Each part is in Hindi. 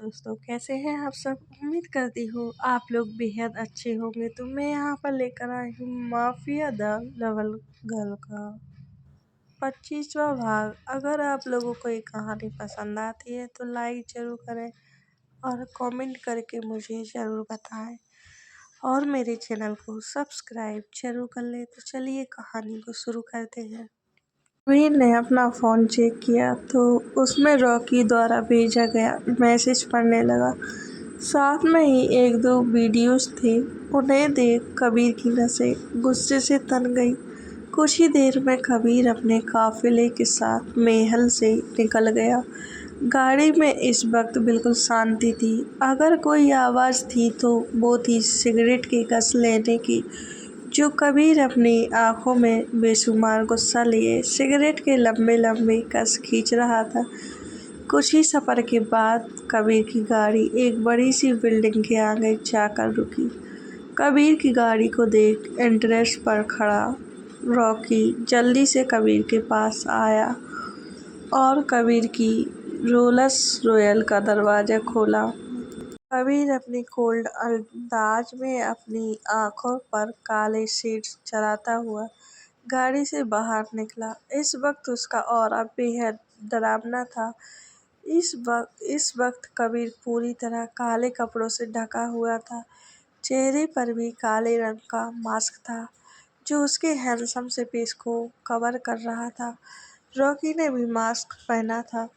दोस्तों, कैसे हैं आप सब। उम्मीद करती हूँ आप लोग बेहद अच्छे होंगे। तो मैं यहाँ पर लेकर आई हूँ माफिया द लवल गर्ल का 25वां भाग। अगर आप लोगों को ये कहानी पसंद आती है तो लाइक जरूर करें और कमेंट करके मुझे ज़रूर बताएं और मेरे चैनल को सब्सक्राइब जरूर कर लें। तो चलिए कहानी को शुरू करते हैं। वीर ने अपना फ़ोन चेक किया तो उसमें रॉकी द्वारा भेजा गया मैसेज पढ़ने लगा। साथ में ही एक दो वीडियोस थे। उन्हें देख कबीर की नसें गुस्से से तन गई। कुछ ही देर में कबीर अपने काफिले के साथ मेहल से निकल गया। गाड़ी में इस वक्त बिल्कुल शांति थी। अगर कोई आवाज़ थी तो वो थी सिगरेट के गस लेने की, जो कबीर अपनी आंखों में बेशुमार गुस्सा लिए सिगरेट के लंबे लंबे कस खींच रहा था। कुछ ही सफ़र के बाद कबीर की गाड़ी एक बड़ी सी बिल्डिंग के आगे जाकर रुकी। कबीर की गाड़ी को देख एंट्रेंस पर खड़ा रॉकी जल्दी से कबीर के पास आया और कबीर की रोल्स रॉयल का दरवाज़ा खोला। कबीर अपनी कोल्ड अंदाज में अपनी आंखों पर काले शेड्स चलाता हुआ गाड़ी से बाहर निकला। इस वक्त उसका ऑरा बेहद डरावना था। इस वक्त कबीर पूरी तरह काले कपड़ों से ढका हुआ था। चेहरे पर भी काले रंग का मास्क था जो उसके हैंडसम से फेस को कवर कर रहा था। रॉकी ने भी मास्क पहना था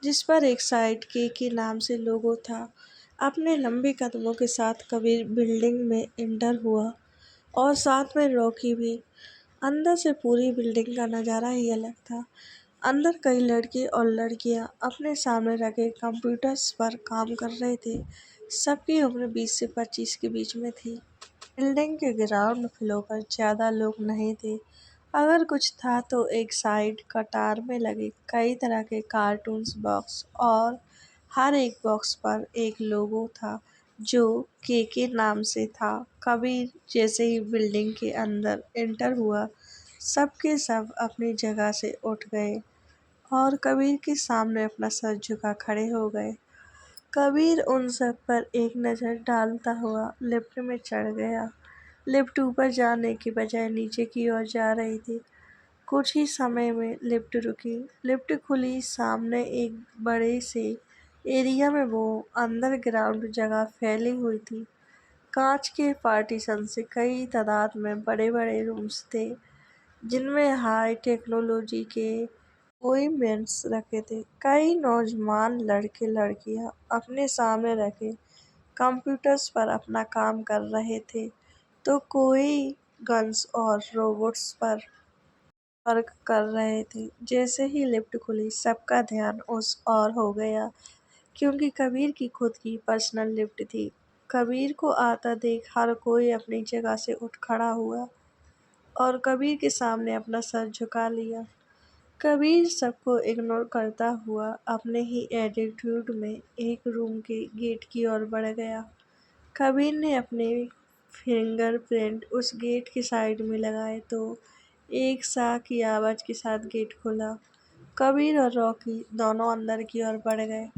जिस पर एक साइड के नाम से लोगो था। अपने लंबे कदमों के साथ कबीर बिल्डिंग में एंटर हुआ और साथ में रॉकी भी। अंदर से पूरी बिल्डिंग का नज़ारा ही अलग था। अंदर कई लड़के और लड़कियां अपने सामने रखे कंप्यूटर्स पर काम कर रहे थे। सबकी उम्र 20 से 25 के बीच में थी। बिल्डिंग के ग्राउंड फ्लोर पर ज़्यादा लोग नहीं थे। अगर कुछ था तो एक साइड कतार में लगे कई तरह के कार्टून्स बॉक्स और हर एक बॉक्स पर एक लोगो था जो के नाम से था। कबीर जैसे ही बिल्डिंग के अंदर एंटर हुआ सब के सब अपनी जगह से उठ गए और कबीर के सामने अपना सर झुका खड़े हो गए। कबीर उन सब पर एक नज़र डालता हुआ लिफ्ट में चढ़ गया। लिफ्ट ऊपर जाने के बजाय नीचे की ओर जा रही थी। कुछ ही समय में लिफ्ट रुकी। लिफ्ट खुली। सामने एक बड़े से एरिया में वो अंडरग्राउंड जगह फैली हुई थी। कांच के पार्टीशन से कई तादाद में बड़े बड़े रूम्स थे जिनमें हाई टेक्नोलॉजी के इक्विपमेंट्स रखे थे। कई नौजवान लड़के लड़कियां अपने सामने रखे कंप्यूटर्स पर अपना काम कर रहे थे तो कोई गन्स और रोबोट्स पर वर्क कर रहे थे। जैसे ही लिफ्ट खुली सबका ध्यान उस ओर हो गया क्योंकि कबीर की खुद की पर्सनल लिफ्ट थी। कबीर को आता देख हर कोई अपनी जगह से उठ खड़ा हुआ और कबीर के सामने अपना सर झुका लिया। कबीर सबको इग्नोर करता हुआ अपने ही एटीट्यूड में एक रूम के गेट की ओर बढ़ गया। कबीर ने अपने फिंगरप्रिंट उस गेट की साइड में लगाए तो एक सा की आवाज़ के साथ गेट खुला। कबीर और रॉकी दोनों अंदर की ओर बढ़ गए।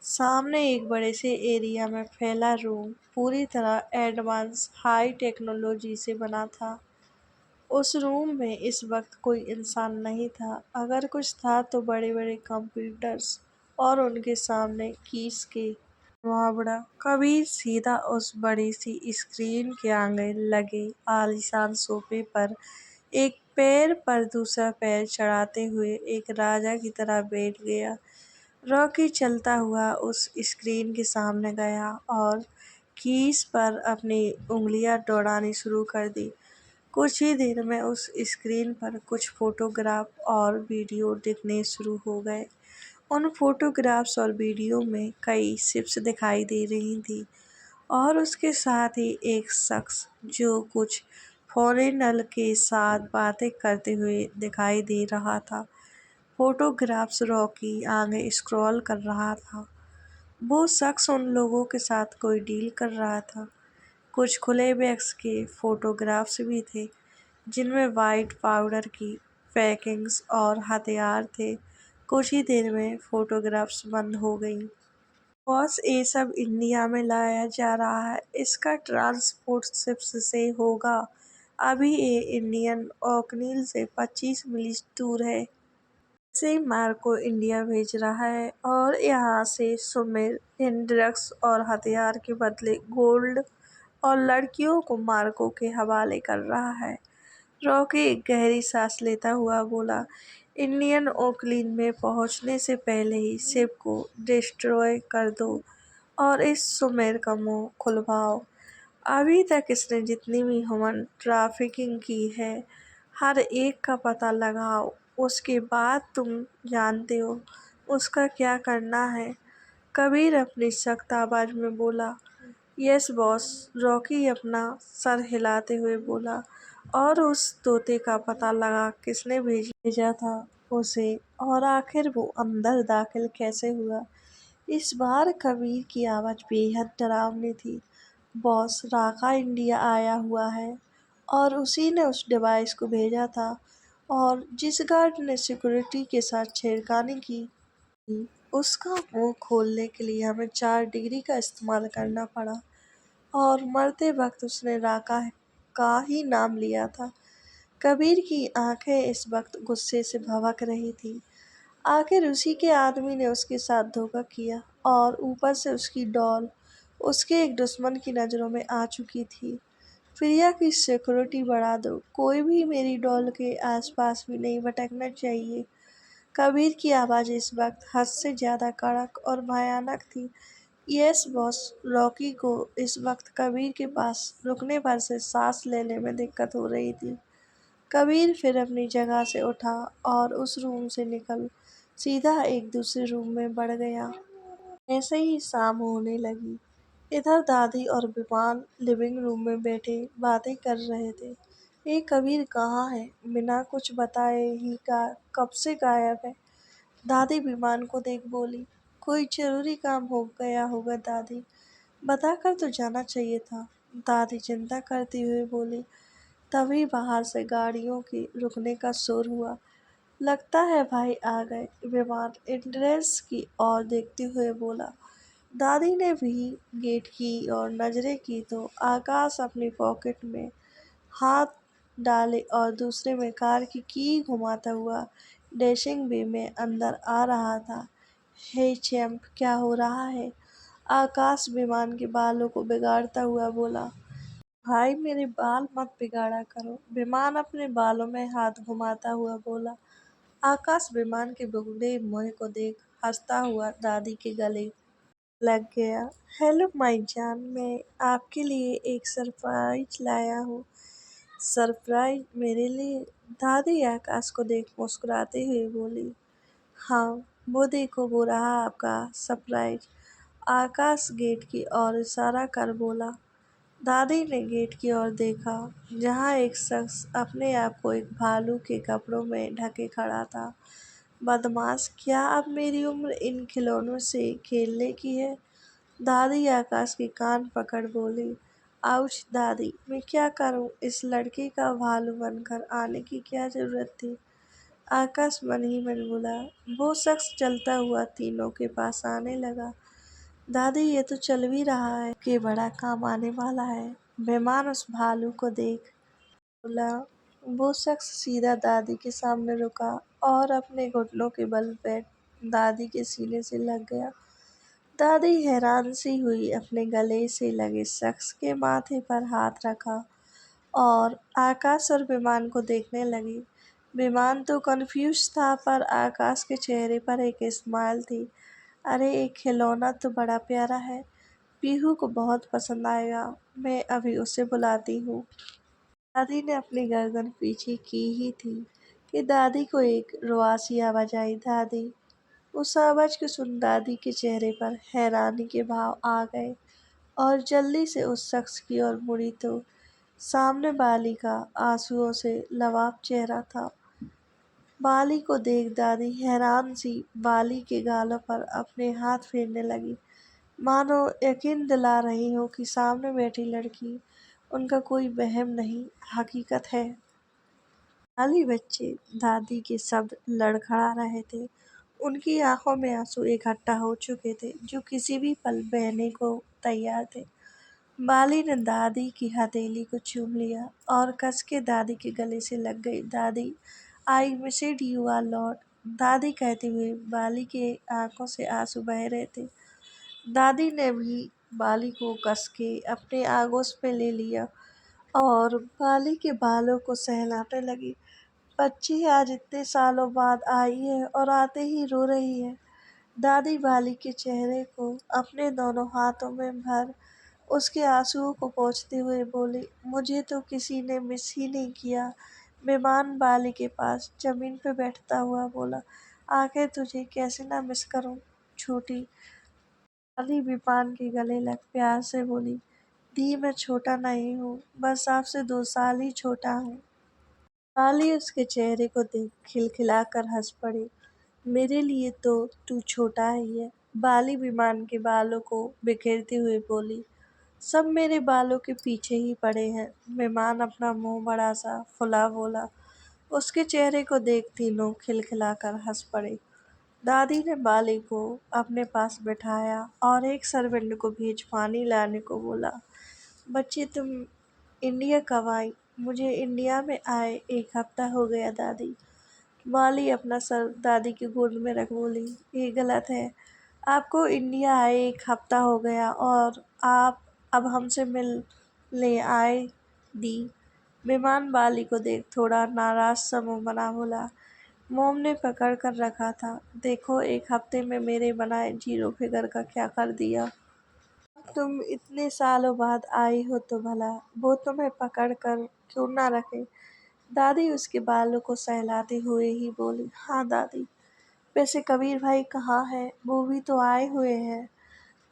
सामने एक बड़े से एरिया में फैला रूम पूरी तरह एडवांस हाई टेक्नोलॉजी से बना था। उस रूम में इस वक्त कोई इंसान नहीं था। अगर कुछ था तो बड़े बड़े कंप्यूटर्स और उनके सामने कीज के मुहावरा। कबीर सीधा उस बड़ी सी स्क्रीन के आगे लगे आलीशान सोफे पर एक पैर पर दूसरा पैर चढ़ाते हुए एक राजा की तरह बैठ गया। रॉकी चलता हुआ उस स्क्रीन के सामने गया और कीज पर अपनी उंगलियां दौड़ानी शुरू कर दी। कुछ ही देर में उस स्क्रीन पर कुछ फोटोग्राफ और वीडियो दिखने शुरू हो गए। उन फोटोग्राफ्स और वीडियो में कई शिप्स दिखाई दे रही थी और उसके साथ ही एक शख्स जो कुछ फॉरेनर के साथ बातें करते हुए दिखाई दे रहा था। फोटोग्राफ्स रॉकी आगे स्क्रॉल कर रहा था। वो शख्स उन लोगों के साथ कोई डील कर रहा था। कुछ खुले बैग्स के फोटोग्राफ्स भी थे जिनमें वाइट पाउडर की पैकिंग्स और हथियार थे। कुछ ही देर में फोटोग्राफ्स बंद हो गई बॉस ये सब इंडिया में लाया जा रहा है, इसका ट्रांसपोर्ट शिप्स से होगा। अभी ये इंडियन ओकनील से 25 मील दूर है। से मार को इंडिया भेज रहा है और यहाँ से सुमेर इन ड्रग्स और हथियार के बदले गोल्ड और लड़कियों को मार्को के हवाले कर रहा है। रॉकी एक गहरी सांस लेता हुआ बोला, इंडियन ओकलीन में पहुंचने से पहले ही शिप को डिस्ट्रॉय कर दो और इस सुमेर का मुंह खुलवाओ। अभी तक इसने जितनी भी ह्यूमन ट्रैफिकिंग की है, हर एक का पता लगाओ। उसके बाद तुम जानते हो उसका क्या करना है। कबीर अपनी सख्त आवाज में बोला, यस बॉस। रॉकी अपना सर हिलाते हुए बोला, और उस तोते का पता लगा किसने भेजा था उसे, और आखिर वो अंदर दाखिल कैसे हुआ। इस बार कबीर की आवाज बेहद डरावनी थी। बॉस, राका इंडिया आया हुआ है और उसी ने उस डिवाइस को भेजा था, और जिस गार्ड ने सिक्योरिटी के साथ छेड़खानी की, उसका मुंह खोलने के लिए हमें 4 डिग्री का इस्तेमाल करना पड़ा, और मरते वक्त उसने राका का ही नाम लिया था। कबीर की आंखें इस वक्त गुस्से से भड़क रही थी। आखिर उसी के आदमी ने उसके साथ धोखा किया, और ऊपर से उसकी डॉल उसके एक दुश्मन की नज़रों में आ चुकी थी। प्रिया की सिक्योरिटी बढ़ा दो, कोई भी मेरी डॉल के आसपास भी नहीं भटकना चाहिए। कबीर की आवाज़ इस वक्त हद से ज़्यादा कड़क और भयानक थी। Yes boss. रॉकी को इस वक्त कबीर के पास रुकने पर से सांस लेने में दिक्कत हो रही थी। कबीर फिर अपनी जगह से उठा और उस रूम से निकल सीधा एक दूसरे रूम में बढ़ गया। ऐसे ही शाम होने लगी। इधर दादी और विमान लिविंग रूम में बैठे बातें कर रहे थे। ये कबीर कहाँ है? बिना कुछ बताए ही का कब से गायब है? दादी विमान को देख बोली, कोई जरूरी काम हो गया होगा दादी, बताकर तो जाना चाहिए था। दादी चिंता करती हुए बोली। तभी बाहर से गाड़ियों के रुकने का शोर हुआ। लगता है भाई आ गए, विमान एंट्रेंस की ओर देखते हुए बोला। दादी ने भी गेट की और नजरें की तो आकाश अपनी पॉकेट में हाथ डाले और दूसरे में कार की घुमाता हुआ डैशिंग बे में अंदर आ रहा था। हे चैंप, क्या हो रहा है? आकाश विमान के बालों को बिगाड़ता हुआ बोला। भाई मेरे बाल मत बिगाड़ा करो, विमान अपने बालों में हाथ घुमाता हुआ बोला। आकाश विमान के बुगड़े मुंह को देख हंसता हुआ दादी के गले लग गया। हेलो माई जान, मैं आपके लिए एक सरप्राइज लाया हूँ। सरप्राइज मेरे लिए? दादी आकाश को देख मुस्कुराते हुए बोली। हाँ, वो देखो वो रहा आपका सरप्राइज। आकाश गेट की ओर इशारा कर बोला। दादी ने गेट की ओर देखा, जहाँ एक शख्स अपने आप को एक भालू के कपड़ों में ढके खड़ा था। बदमाश, क्या अब मेरी उम्र इन खिलौनों से खेलने की है? दादी आकाश के कान पकड़ बोली। आउच दादी, मैं क्या करूं? इस लड़के का भालू बनकर आने की क्या जरूरत थी? आकाश मन ही मन बोला। वो शख्स चलता हुआ तीनों के पास आने लगा। दादी, ये तो चल भी रहा है कि बड़ा काम आने वाला है। मेहमान उस भालू को देख बोला। वो शख्स सीधा दादी के सामने रुका और अपने घुटनों के बल बैठ दादी के सीने से लग गया। दादी हैरान सी हुई, अपने गले से लगे शख्स के माथे पर हाथ रखा और आकाश और विमान को देखने लगी। विमान तो कंफ्यूज था, पर आकाश के चेहरे पर एक स्माइल थी। अरे, एक खिलौना तो बड़ा प्यारा है, पीहू को बहुत पसंद आएगा। मैं अभी उसे बुलाती हूँ। दादी ने अपनी गर्दन पीछे की ही थी कि दादी को एक रुआसी आवाज आई। दादी। उस आवाज को सुन दादी के चेहरे पर हैरानी के भाव आ गए और जल्दी से उस शख्स की ओर मुड़ी तो सामने बाली का आंसुओं से लबाब चेहरा था। बाली को देख दादी हैरान सी बाली के गालों पर अपने हाथ फेरने लगी, मानो यकीन दिला रही हो कि सामने बैठी लड़की उनका कोई वहम नहीं, हकीकत है। बाली बच्चे, दादी के शब्द लड़खड़ा रहे थे। उनकी आंखों में आंसू इकट्ठा हो चुके थे जो किसी भी पल बहने को तैयार थे। बाली ने दादी की हथेली को चूम लिया और कस के दादी के गले से लग गई। दादी, I missed you a lot, दादी कहते हुए बाली के आंखों से आंसू बह रहे थे। दादी ने भी बाली को कस के अपने आगोश पे ले लिया और बाली के बालों को सहलाने लगी। बच्ची आज इतने सालों बाद आई है और आते ही रो रही है। दादी बाली के चेहरे को अपने दोनों हाथों में भर उसके आंसुओं को पोंछते हुए बोली, मुझे तो किसी ने मिस ही नहीं किया। मेहमान बाली के पास जमीन पे बैठता हुआ बोला, आखिर तुझे कैसे ना मिस करूं छोटी। बाली विपान के गले लग प्यार से बोली, दी मैं छोटा नहीं हूँ, बस आपसे 2 साल ही छोटा हूँ। बाली उसके चेहरे को देख खिलखिलाकर हंस पड़ी, मेरे लिए तो तू छोटा ही है। बाली विमान के बालों को बिखेरते हुए बोली, सब मेरे बालों के पीछे ही पड़े हैं। मेहमान अपना मुंह बड़ा सा फुला बोला। उसके चेहरे को देख तीनों खिलखिलाकर हंस पड़े। दादी ने बाली को अपने पास बिठाया और एक सर्वेंट को भेज पानी लाने को बोला। बच्ची तुम इंडिया कब आई? मुझे इंडिया में आए 1 हफ्ता हो गया दादी। बाली अपना सर दादी की गोद में रख बोली, ये गलत है। आपको इंडिया आए 1 हफ्ता हो गया और आप अब हमसे मिलने आए दी। मेहमान बाली को देख थोड़ा नाराज सा मुंह बना बोला, मोम ने पकड़ कर रखा था, देखो 1 हफ्ते में मेरे बनाए 0 फिगर का क्या कर दिया। तुम इतने सालों बाद आई हो तो भला वो तुम्हें पकड़ कर क्यों ना रखे। दादी उसके बालों को सहलाते हुए ही बोली, हाँ दादी, वैसे कबीर भाई कहाँ है? वो भी तो आए हुए हैं।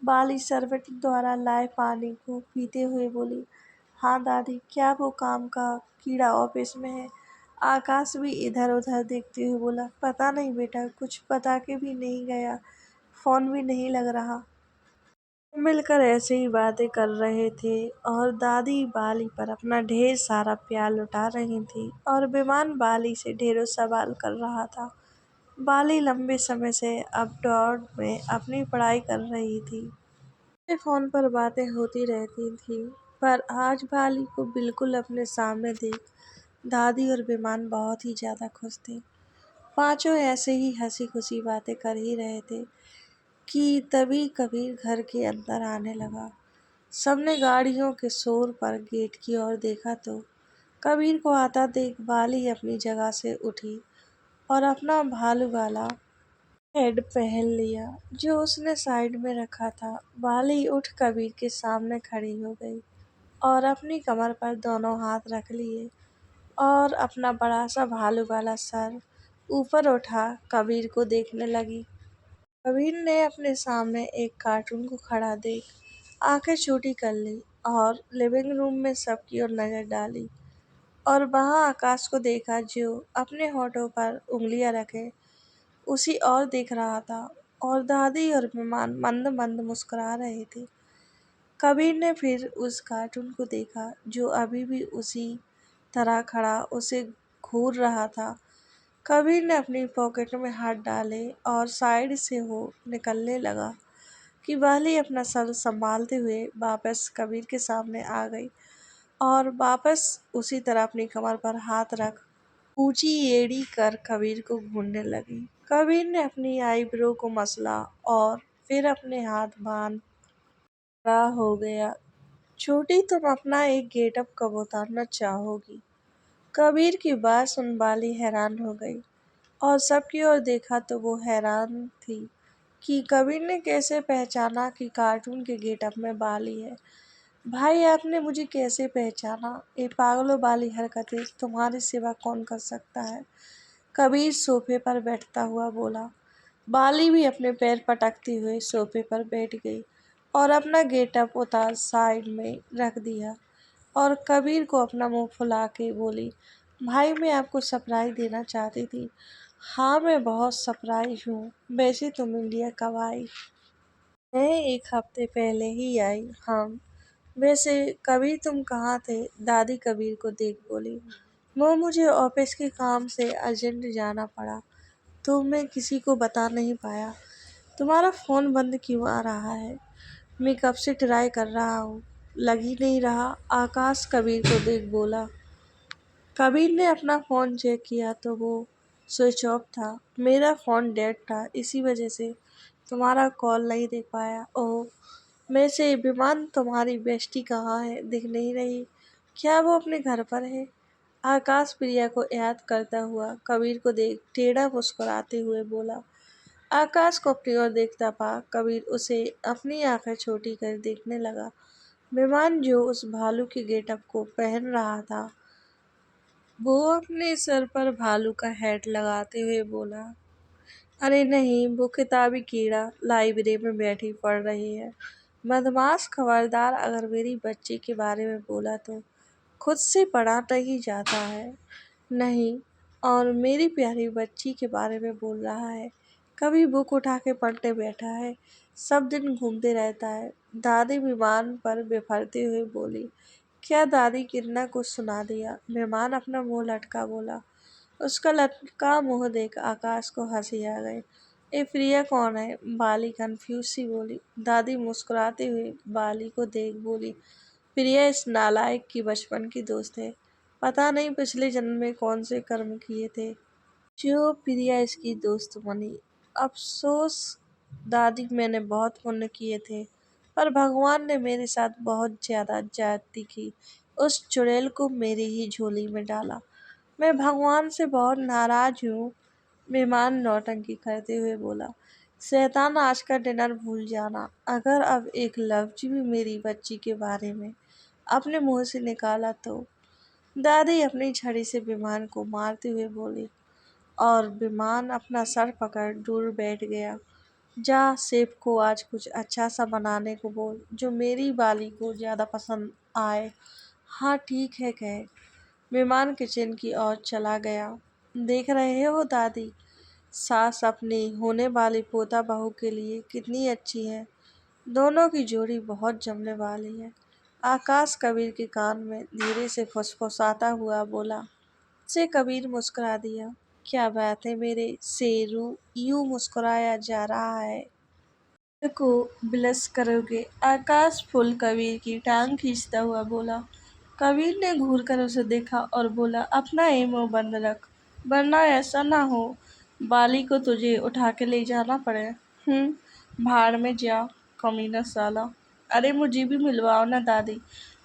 बाली सर्वेंट द्वारा लाए पानी को पीते हुए बोली, हाँ दादी, क्या वो काम का कीड़ा ऑफिस में है? आकाश भी इधर उधर देखते हुए बोला, पता नहीं बेटा, कुछ बता के भी नहीं गया, फोन भी नहीं लग रहा। मिलकर ऐसे ही बातें कर रहे थे और दादी बाली पर अपना ढेर सारा प्यार लुटा रही थी और विमान बाली से ढेरों सवाल कर रहा था। बाली लंबे समय से अब्रॉड में अपनी पढ़ाई कर रही थी। फोन पर बातें होती रहती थी, पर आज बाली को बिल्कुल अपने सामने देख दादी और विमान बहुत ही ज्यादा खुश थे। पांचों ऐसे ही हंसी खुशी बातें कर ही रहे थे कि तभी कबीर घर के अंदर आने लगा। सबने गाड़ियों के शोर पर गेट की ओर देखा तो कबीर को आता देख बाली अपनी जगह से उठी और अपना भालू वाला हेड पहन लिया जो उसने साइड में रखा था। बाली उठ कबीर के सामने खड़ी हो गई और अपनी कमर पर दोनों हाथ रख लिए और अपना बड़ा सा भालू वाला सर ऊपर उठा कबीर को देखने लगी। कबीर ने अपने सामने एक कार्टून को खड़ा देख आंखें छोटी कर ली और लिविंग रूम में सबकी ओर नजर डाली और वहां आकाश को देखा जो अपने होठों पर उंगलियां रखे उसी और देख रहा था और दादी और मेहमान मंद मंद मुस्कुरा रहे थे। कबीर ने फिर उस कार्टून को देखा जो अभी भी उसी तरह खड़ा उसे घूर रहा था। कबीर ने अपनी पॉकेट में हाथ डाले और साइड से हो निकलने लगा कि बाली अपना सर संभालते हुए वापस कबीर के सामने आ गई और वापस उसी तरह अपनी कमर पर हाथ रख ऊंची एड़ी कर कबीर को घूरने लगी। कबीर ने अपनी आईब्रो को मसला और फिर अपने हाथ बांध खड़ा हो गया। छोटी, तुम अपना एक गेटअप कब उतारना चाहोगी? कबीर की बात सुन बाली हैरान हो गई और सबकी ओर देखा तो वो हैरान थी कि कबीर ने कैसे पहचाना कि कार्टून के गेटअप में बाली है। भाई, आपने मुझे कैसे पहचाना? ये पागलों वाली हरकतें तुम्हारे सिवा कौन कर सकता है? कबीर सोफे पर बैठता हुआ बोला। बाली भी अपने पैर पटकते हुए सोफे पर बैठ गई और अपना गेटअप उतार साइड में रख दिया और कबीर को अपना मुंह फुला के बोली, भाई मैं आपको सरप्राइज देना चाहती थी। हाँ, मैं बहुत सरप्राइज हूँ। वैसे तुम इंडिया कब आई? मैं 1 हफ्ते पहले ही आई। हम वैसे कबीर तुम कहाँ थे? दादी कबीर को देख बोली, वो मुझे ऑफिस के काम से अर्जेंट जाना पड़ा तो मैं किसी को बता नहीं पाया। तुम्हारा फ़ोन बंद क्यों आ रहा है? मैं कब से ट्राई कर रहा हूँ, लग ही नहीं रहा। आकाश कबीर को देख बोला। कबीर ने अपना फ़ोन चेक किया तो वो स्विच ऑफ था। मेरा फ़ोन डेड था, इसी वजह से तुम्हारा कॉल नहीं देख पाया। ओह, मैं से विमान, तुम्हारी बेस्टी कहाँ है? दिख नहीं रही। क्या वो अपने घर पर है? आकाश प्रिया को याद करता हुआ कबीर को देख टेढ़ा मुस्कुराते हुए बोला। आकाश को अपनी ओर देखता पा कबीर उसे अपनी आंखें छोटी कर देखने लगा। विमान जो उस भालू के गेटअप को पहन रहा था, वो अपने सर पर भालू का हैट लगाते हुए बोला। अरे नहीं, वो किताबी कीड़ा लाइब्रेरी में बैठी पढ़ रही है। बदमाश, खबरदार, अगर मेरी बच्ची के बारे में बोला तो खुद से पढ़ा नहीं जाता है। नहीं, और मेरी प्यारी बच्ची के बारे में बोल रहा है। कभी बुक उठा के पढ़ने बैठा है, सब दिन घूमते रहता है। दादी विमान पर बिफरते हुए बोली। क्या दादी कितना कुछ सुना दिया? मेहमान अपना मुंह लटका बोला। उसका लटका मुंह देख आकाश को हंसी आ गई। ए प्रिया कौन है? बाली कंफ्यूज सी बोली। दादी मुस्कुराते हुए बाली को देख बोली। प्रिया इस नालायक की बचपन की दोस्त है। पता नहीं पिछले जन्म में कौन से कर्म किए थे जो प्रिया इसकी दोस्त बनी। अफसोस दादी, मैंने बहुत पुण्य किए थे, पर भगवान ने मेरे साथ बहुत ज्यादा ज्यादती की। उस चुड़ैल को मेरी ही झोली में डाला। मैं भगवान से बहुत नाराज हूँ। मेहमान नौटंकी करते हुए बोला। शैतान, आज का डिनर भूल जाना। अगर अब एक लफ्ज भी मेरी बच्ची के बारे में अपने मुंह से निकाला तो। दादी अपनी छड़ी से विमान को मारते हुए बोली, और विमान अपना सर पकड़ दूर बैठ गया। जा, सेफ को आज कुछ अच्छा सा बनाने को बोल जो मेरी बाली को ज्यादा पसंद आए। हाँ ठीक है, कहे। विमान किचन की ओर चला गया। देख रहे हो दादी, सास अपनी होने वाली पोता बहू के लिए कितनी अच्छी है। दोनों की जोड़ी बहुत जमने वाली है। आकाश कबीर के कान में धीरे से फुसफुसाता हुआ बोला। से कबीर मुस्कुरा दिया। क्या बात है मेरे शेरू, यूं मुस्कुराया जा रहा है को ब्लश करोगे? आकाश फुल कबीर की टांग खींचता हुआ बोला। कबीर ने घूर कर उसे देखा और बोला, अपना ये मुंह बंद रख, वरना ऐसा ना हो बाली को तुझे उठा के ले जाना पड़े। भाड़ में जा, कमीना साला। अरे मुझे भी मिलवाओ ना दादी,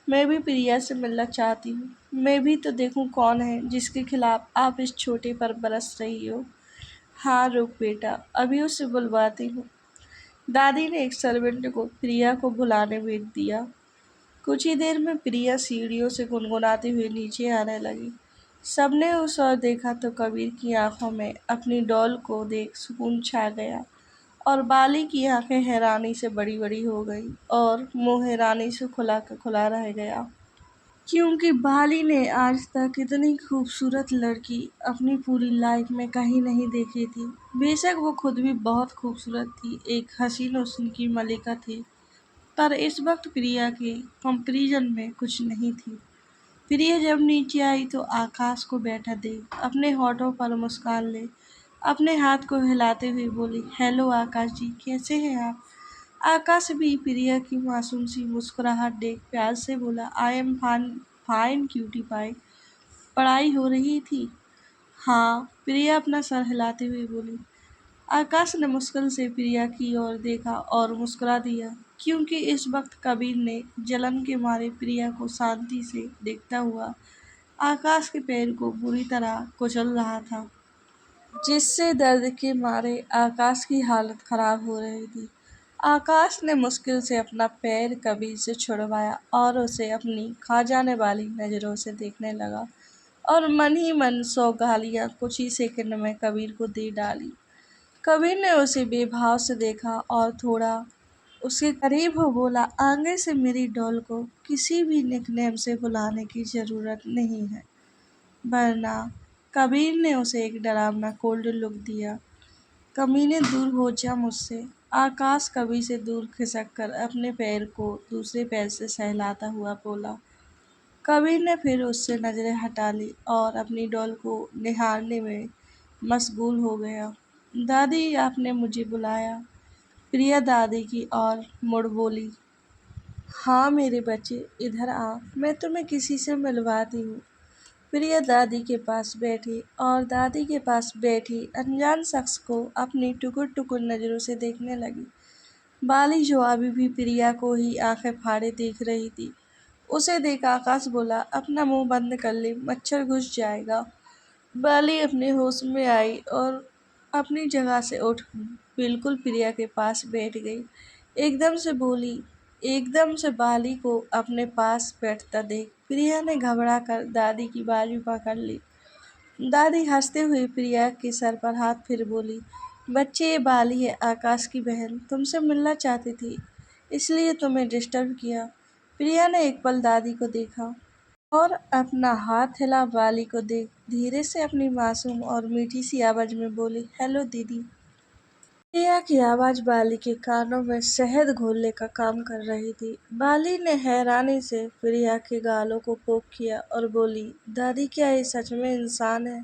मैं भी प्रिया से मिलना चाहती हूँ। मैं भी तो देखूं कौन है जिसके खिलाफ आप इस छोटे पर बरस रही हो। हाँ रुक बेटा, अभी उसे बुलवाती हूँ। दादी ने एक सर्वेंट को प्रिया को बुलाने भेज दिया। कुछ ही देर में प्रिया सीढ़ियों से गुनगुनाते हुए नीचे आने लगी। सबने उस ओर देखा तो कबीर की आंखों में अपनी डॉल को देख सुकून छा गया, और बाली की आंखें हैरानी से बड़ी बड़ी हो गई और मुंह हैरानी से खुला का खुला रह गया, क्योंकि बाली ने आज तक इतनी खूबसूरत लड़की अपनी पूरी लाइफ में कहीं नहीं देखी थी। बेशक वो खुद भी बहुत खूबसूरत थी, एक हसीन हुस्न की मलिका थी, पर इस वक्त प्रिया के कंपैरिजन में कुछ नहीं थी। प्रिया जब नीचे आई तो आकाश को बैठा देख अपने होठों पर मुस्कान ले अपने हाथ को हिलाते हुए बोली, हेलो आकाश जी, कैसे हैं आप? आकाश भी प्रिया की मासूम सी मुस्कुराहट देख प्यार से बोला, I am fine, fine cutie pie. पढ़ाई हो रही थी? हाँ, प्रिया अपना सर हिलाते हुए बोली। आकाश ने मुश्किल से प्रिया की ओर देखा और मुस्कुरा दिया, क्योंकि इस वक्त कबीर ने जलन के मारे प्रिया को शांति से देखता हुआ आकाश के पैर को बुरी तरह कुचल रहा था, जिससे दर्द के मारे आकाश की हालत खराब हो रही थी। आकाश ने मुश्किल से अपना पैर कबीर से छुड़वाया और उसे अपनी खा जाने वाली नज़रों से देखने लगा, और मन ही मन 100 गालियाँ कुछ ही सेकंड में कबीर को दे डाली। कबीर ने उसे बेभाव से देखा और थोड़ा उसके करीब हो बोला, आगे से मेरी डॉल को किसी भी निकनेम से बुलाने की ज़रूरत नहीं है, वरना। कबीर ने उसे एक डरावना कोल्ड लुक दिया। कमीने, दूर हो जा मुझसे। आकाश कबीर से दूर खिसक कर अपने पैर को दूसरे पैर से सहलाता हुआ बोला। कबीर ने फिर उससे नजरें हटा ली और अपनी डॉल को निहारने में मशगूल हो गया। दादी आपने मुझे बुलाया। प्रिया दादी की ओर मुड़ बोली। हाँ मेरे बच्चे, इधर आ, मैं तुम्हें किसी से मिलवाती हूँ। प्रिया दादी के पास बैठी और दादी के पास बैठी अनजान शख्स को अपनी टुकुर टुकुर नज़रों से देखने लगी। बाली, जो अभी भी प्रिया को ही आंखें फाड़े देख रही थी, उसे देख आकाश बोला, अपना मुंह बंद कर ले, मच्छर घुस जाएगा। बाली अपने होश में आई और अपनी जगह से उठ बिल्कुल प्रिया के पास बैठ गई। एकदम से बोली। एकदम से बाली को अपने पास बैठता देख प्रिया ने घबरा कर दादी की बाजू पकड़ ली। दादी हंसते हुए प्रिया के सर पर हाथ फिर बोली, बच्चे, ये बाली है, आकाश की बहन, तुमसे मिलना चाहती थी, इसलिए तुम्हें डिस्टर्ब किया। प्रिया ने एक पल दादी को देखा और अपना हाथ हिला। बाली को देख धीरे से अपनी मासूम और मीठी सी आवाज में बोली, हेलो दीदी। प्रिया की आवाज बाली के कानों में शहद घोलने का काम कर रही थी। बाली ने हैरानी से प्रिया के गालों को पोक किया और बोली, दादी, क्या ये सच में इंसान है?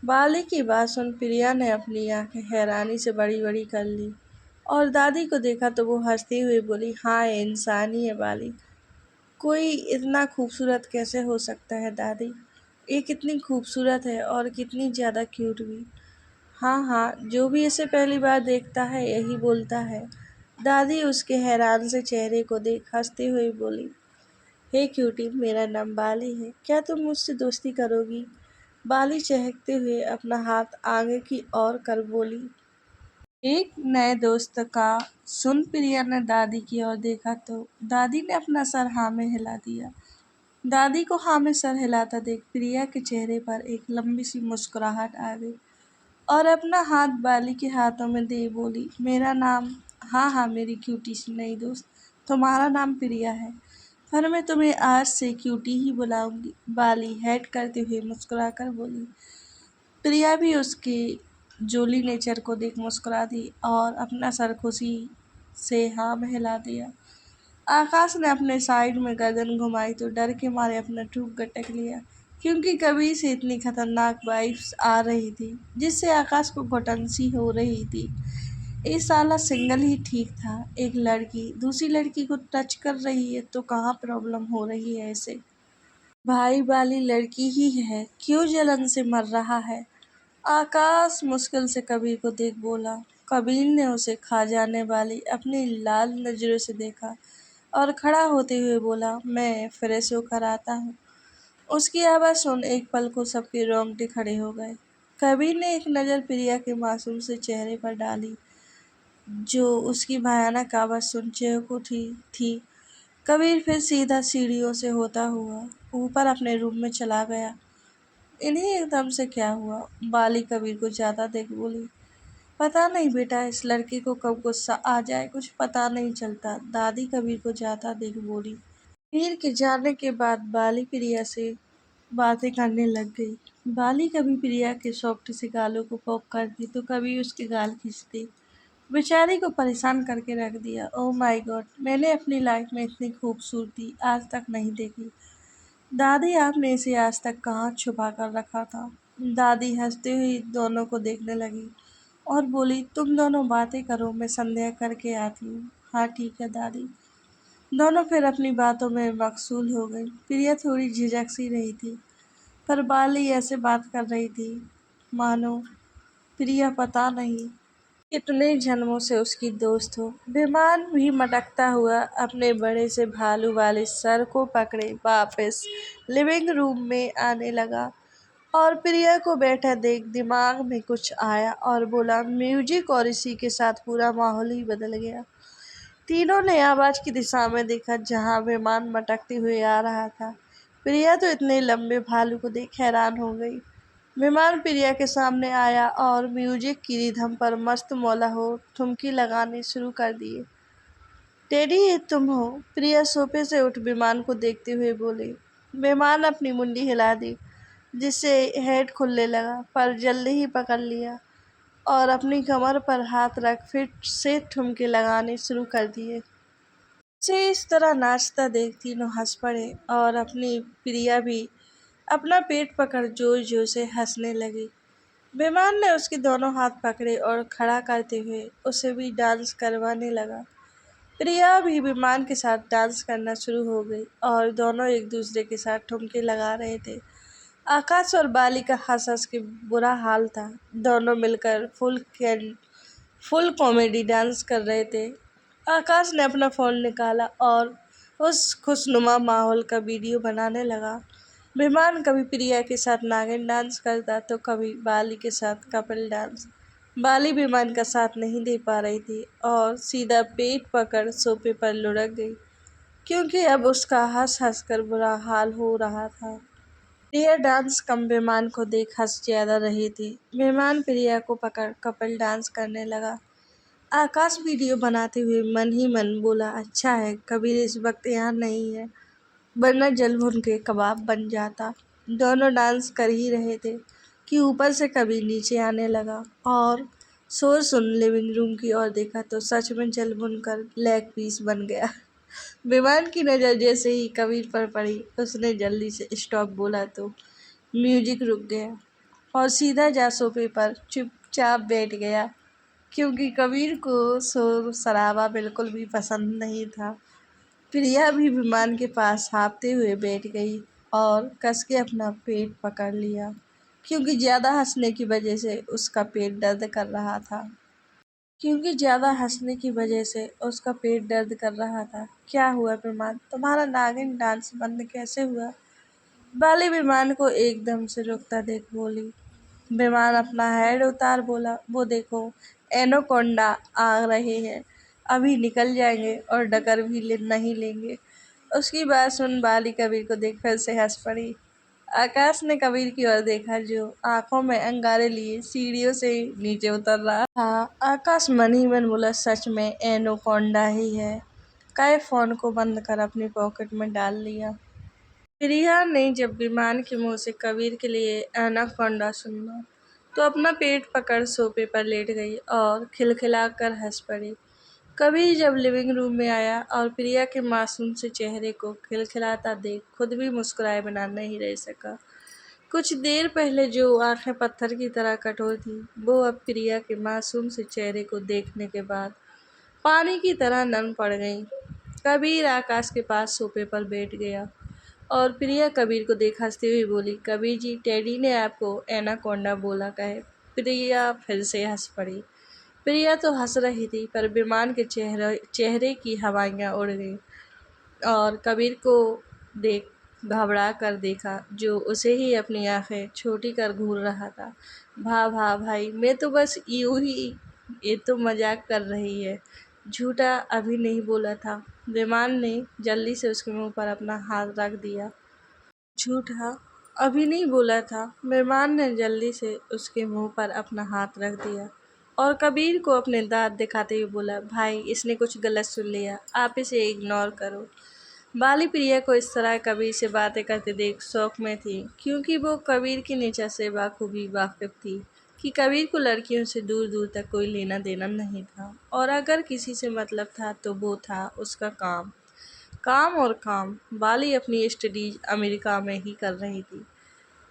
बाली की बात सुन प्रिया ने अपनी आंखें हैरानी से बड़ी बड़ी कर ली और दादी को देखा तो वो हंसती हुई बोली, हाँ, ये इंसान ही है बाली। कोई इतना खूबसूरत कैसे हो सकता है दादी? ये कितनी खूबसूरत है और कितनी ज़्यादा क्यूट भी। हाँ हाँ, जो भी इसे पहली बार देखता है यही बोलता है। दादी उसके हैरान से चेहरे को देख हंसते हुए बोली, हे क्यूटी, मेरा नाम बाली है, क्या तुम मुझसे दोस्ती करोगी? बाली चहकते हुए अपना हाथ आगे की ओर कर बोली, एक नए दोस्त का। सुन प्रिया ने दादी की ओर देखा तो दादी ने अपना सर हाँ में हिला दिया। दादी को हाँ में सर हिलाता देख प्रिया के चेहरे पर एक लंबी सी मुस्कुराहट आ गई और अपना हाथ बाली के हाथों में दे बोली, मेरा नाम, हाँ हाँ मेरी क्यूटी सी नई दोस्त, तुम्हारा नाम प्रिया है, पर मैं तुम्हें आज से क्यूटी ही बुलाऊंगी। बाली हेड करते हुए मुस्कुराकर बोली। प्रिया भी उसके जोली नेचर को देख मुस्कुरा दी और अपना सर खुशी से हाँ में हिला दिया। आकाश ने अपने साइड में गर्दन घुमाई तो डर के मारे अपना ठूक गटक लिया, क्योंकि कभी से इतनी खतरनाक वाइब्स आ रही थी जिससे आकाश को घुटन सी हो रही थी। ये साला सिंगल ही ठीक था, एक लड़की दूसरी लड़की को टच कर रही है तो कहाँ प्रॉब्लम हो रही है इसे? भाई वाली लड़की ही है, क्यों जलन से मर रहा है? आकाश मुश्किल से कबीर को देख बोला। कबीर ने उसे खा जाने वाली अपनी लाल नजरों से देखा और खड़ा होते हुए बोला, मैं फ्रेश होकर आता हूँ। उसकी आवाज़ सुन एक पल को सबके रोंगटे खड़े हो गए। कबीर ने एक नज़र प्रिया के मासूम से चेहरे पर डाली, जो उसकी भयानक आवाज़ सुन चौंक उठी थी। कबीर फिर सीधा सीढ़ियों से होता हुआ ऊपर अपने रूम में चला गया। इन्हें एकदम से क्या हुआ? बाली कबीर को ज़्यादा देख बोली, पता नहीं बेटा, इस लड़के को कब गुस्सा आ जाए कुछ पता नहीं चलता। दादी कबीर को ज़्यादा देख बोली। कबीर के जाने के बाद बाली प्रिया से बातें करने लग गई। बाली कभी प्रिया के सॉफ्ट से गालों को पोक करती तो कभी उसके गाल खींचती। बेचारी को परेशान करके रख दिया। ओह माय गॉड, मैंने अपनी लाइफ में इतनी खूबसूरती आज तक नहीं देखी। दादी, आपने इसे आज तक कहाँ छुपा कर रखा था? दादी हंसते हुए दोनों को देखने लगी और बोली, तुम दोनों बातें करो, मैं संदेह करके आती हूँ। हाँ ठीक है दादी। दोनों फिर अपनी बातों में मशगूल हो गई। प्रिया थोड़ी झिझक सी रही थी, पर बाली ऐसे बात कर रही थी मानो प्रिया पता नहीं कितने जन्मों से उसकी दोस्त हो। विमान भी मटकता हुआ अपने बड़े से भालू वाले सर को पकड़े वापस लिविंग रूम में आने लगा और प्रिया को बैठा देख दिमाग में कुछ आया और बोला, म्यूजिक, और इसी के साथ पूरा माहौल ही बदल गया। तीनों ने आवाज की दिशा में देखा जहां विमान मटकते हुए आ रहा था। प्रिया तो इतने लंबे भालू को देख हैरान हो गई। विमान प्रिया के सामने आया और म्यूजिक की रिधम पर मस्त मौला हो ठुमकी लगाने शुरू कर दिए। टेडी, ये तुम हो? प्रिया सोफे से उठ विमान को देखते हुए बोली। विमान अपनी मुंडी हिला दी, जिससे हेड खुलने लगा, पर जल्दी ही पकड़ लिया और अपनी कमर पर हाथ रख फिर से ठुमके लगाने शुरू कर दिए। उसे इस तरह नाचता देख तीनों हंस पड़े और अपनी प्रिया भी अपना पेट पकड़ जोर जोर से हंसने लगी। विमान ने उसके दोनों हाथ पकड़े और खड़ा करते हुए उसे भी डांस करवाने लगा। प्रिया भी विमान के साथ डांस करना शुरू हो गई और दोनों एक दूसरे के साथ ठुमके लगा रहे थे। आकाश और बाली का हंस हंस के बुरा हाल था। दोनों मिलकर फुल कॉमेडी डांस कर रहे थे। आकाश ने अपना फ़ोन निकाला और उस खुशनुमा माहौल का वीडियो बनाने लगा। विमान कभी प्रिया के साथ नागिन डांस करता तो कभी बाली के साथ कपल डांस। बाली विमान का साथ नहीं दे पा रही थी और सीधा पेट पकड़ सोफे पर लुढ़क गई, क्योंकि अब उसका हंस हंस कर बुरा हाल हो रहा था। प्रिया डांस कम विमान को देख हंस ज्यादा रही थी। विमान प्रिया को पकड़ कपल डांस करने लगा। आकाश वीडियो बनाते हुए मन ही मन बोला, अच्छा है कबीर इस वक्त यहाँ नहीं है, वरना जल भुन के कबाब बन जाता। दोनों डांस कर ही रहे थे कि ऊपर से कबीर नीचे आने लगा और शोर सुन लिविंग रूम की ओर देखा तो सच में जल भुन कर लेग पीस बन गया। विमान की नज़र जैसे ही कबीर पर पड़ी, उसने जल्दी से स्टॉप बोला तो म्यूजिक रुक गया और सीधा जा सोफे पर चुपचाप बैठ गया, क्योंकि कबीर को शोर शराबा बिल्कुल भी पसंद नहीं था। प्रिया भी विमान के पास हाँफते हुए बैठ गई और कस के अपना पेट पकड़ लिया, क्योंकि ज़्यादा हंसने की वजह से उसका पेट दर्द कर रहा था। क्या हुआ विमान, तुम्हारा नागिन डांस बंद कैसे हुआ? बाली विमान को एकदम से रुकता देख बोली। विमान अपना हेड उतार बोला, वो देखो एनोकोंडा आ रहे हैं, अभी निकल जाएंगे और डकर भी नहीं लेंगे। उसकी बात सुन बाली कबीर को देख फिर से हंस पड़ी। आकाश ने कबीर की ओर देखा, जो आंखों में अंगारे लिए सीढ़ियों से नीचे उतर रहा था। आकाश मन ही मन बोला, सच में एनोकोंडा ही है। कई फोन को बंद कर अपनी पॉकेट में डाल लिया। प्रिया ने जब विमान के मुंह से कबीर के लिए एनाकोंडा सुना तो अपना पेट पकड़ सोफे पर लेट गई और खिलखिलाकर हंस पड़ी। कबीर जब लिविंग रूम में आया और प्रिया के मासूम से चेहरे को खिलखिलाता देख खुद भी मुस्कुराए बिना नहीं रह सका। कुछ देर पहले जो आंखें पत्थर की तरह कठोर थी, वो अब प्रिया के मासूम से चेहरे को देखने के बाद पानी की तरह नम पड़ गई। कबीर आकाश के पास सोफे पर बैठ गया और प्रिया कबीर को देख हंसते हुए बोली, कबीर जी, डैडी ने आपको एनाकोंडा बोला कहे। प्रिया फिर से हंस पड़ी। प्रिया तो हंस रही थी, पर विमान के चेहरे की हवाइयाँ उड़ गईं और कबीर को देख घबरा कर देखा, जो उसे ही अपनी आंखें छोटी कर घूर रहा था। भा भाई, मैं तो बस यूं ही, ये तो मजाक कर रही है, झूठा अभी नहीं बोला था। विमान ने जल्दी से उसके मुंह पर अपना हाथ रख दिया। झूठा अभी नहीं बोला था। मेहमान ने जल्दी से उसके मुंह पर अपना हाथ रख दिया और कबीर को अपने दांत दिखाते हुए बोला, भाई इसने कुछ गलत सुन लिया, आप इसे इग्नोर करो। बाली प्रिया को इस तरह कबीर से बातें करते देख शौक में थी, क्योंकि वो कबीर की नेचर से बाखूबी वाकिफ थी कि कबीर को लड़कियों से दूर दूर तक कोई लेना देना नहीं था, और अगर किसी से मतलब था तो वो था उसका काम। काम और काम। बाली अपनी स्टडीज अमेरिका में ही कर रही थी,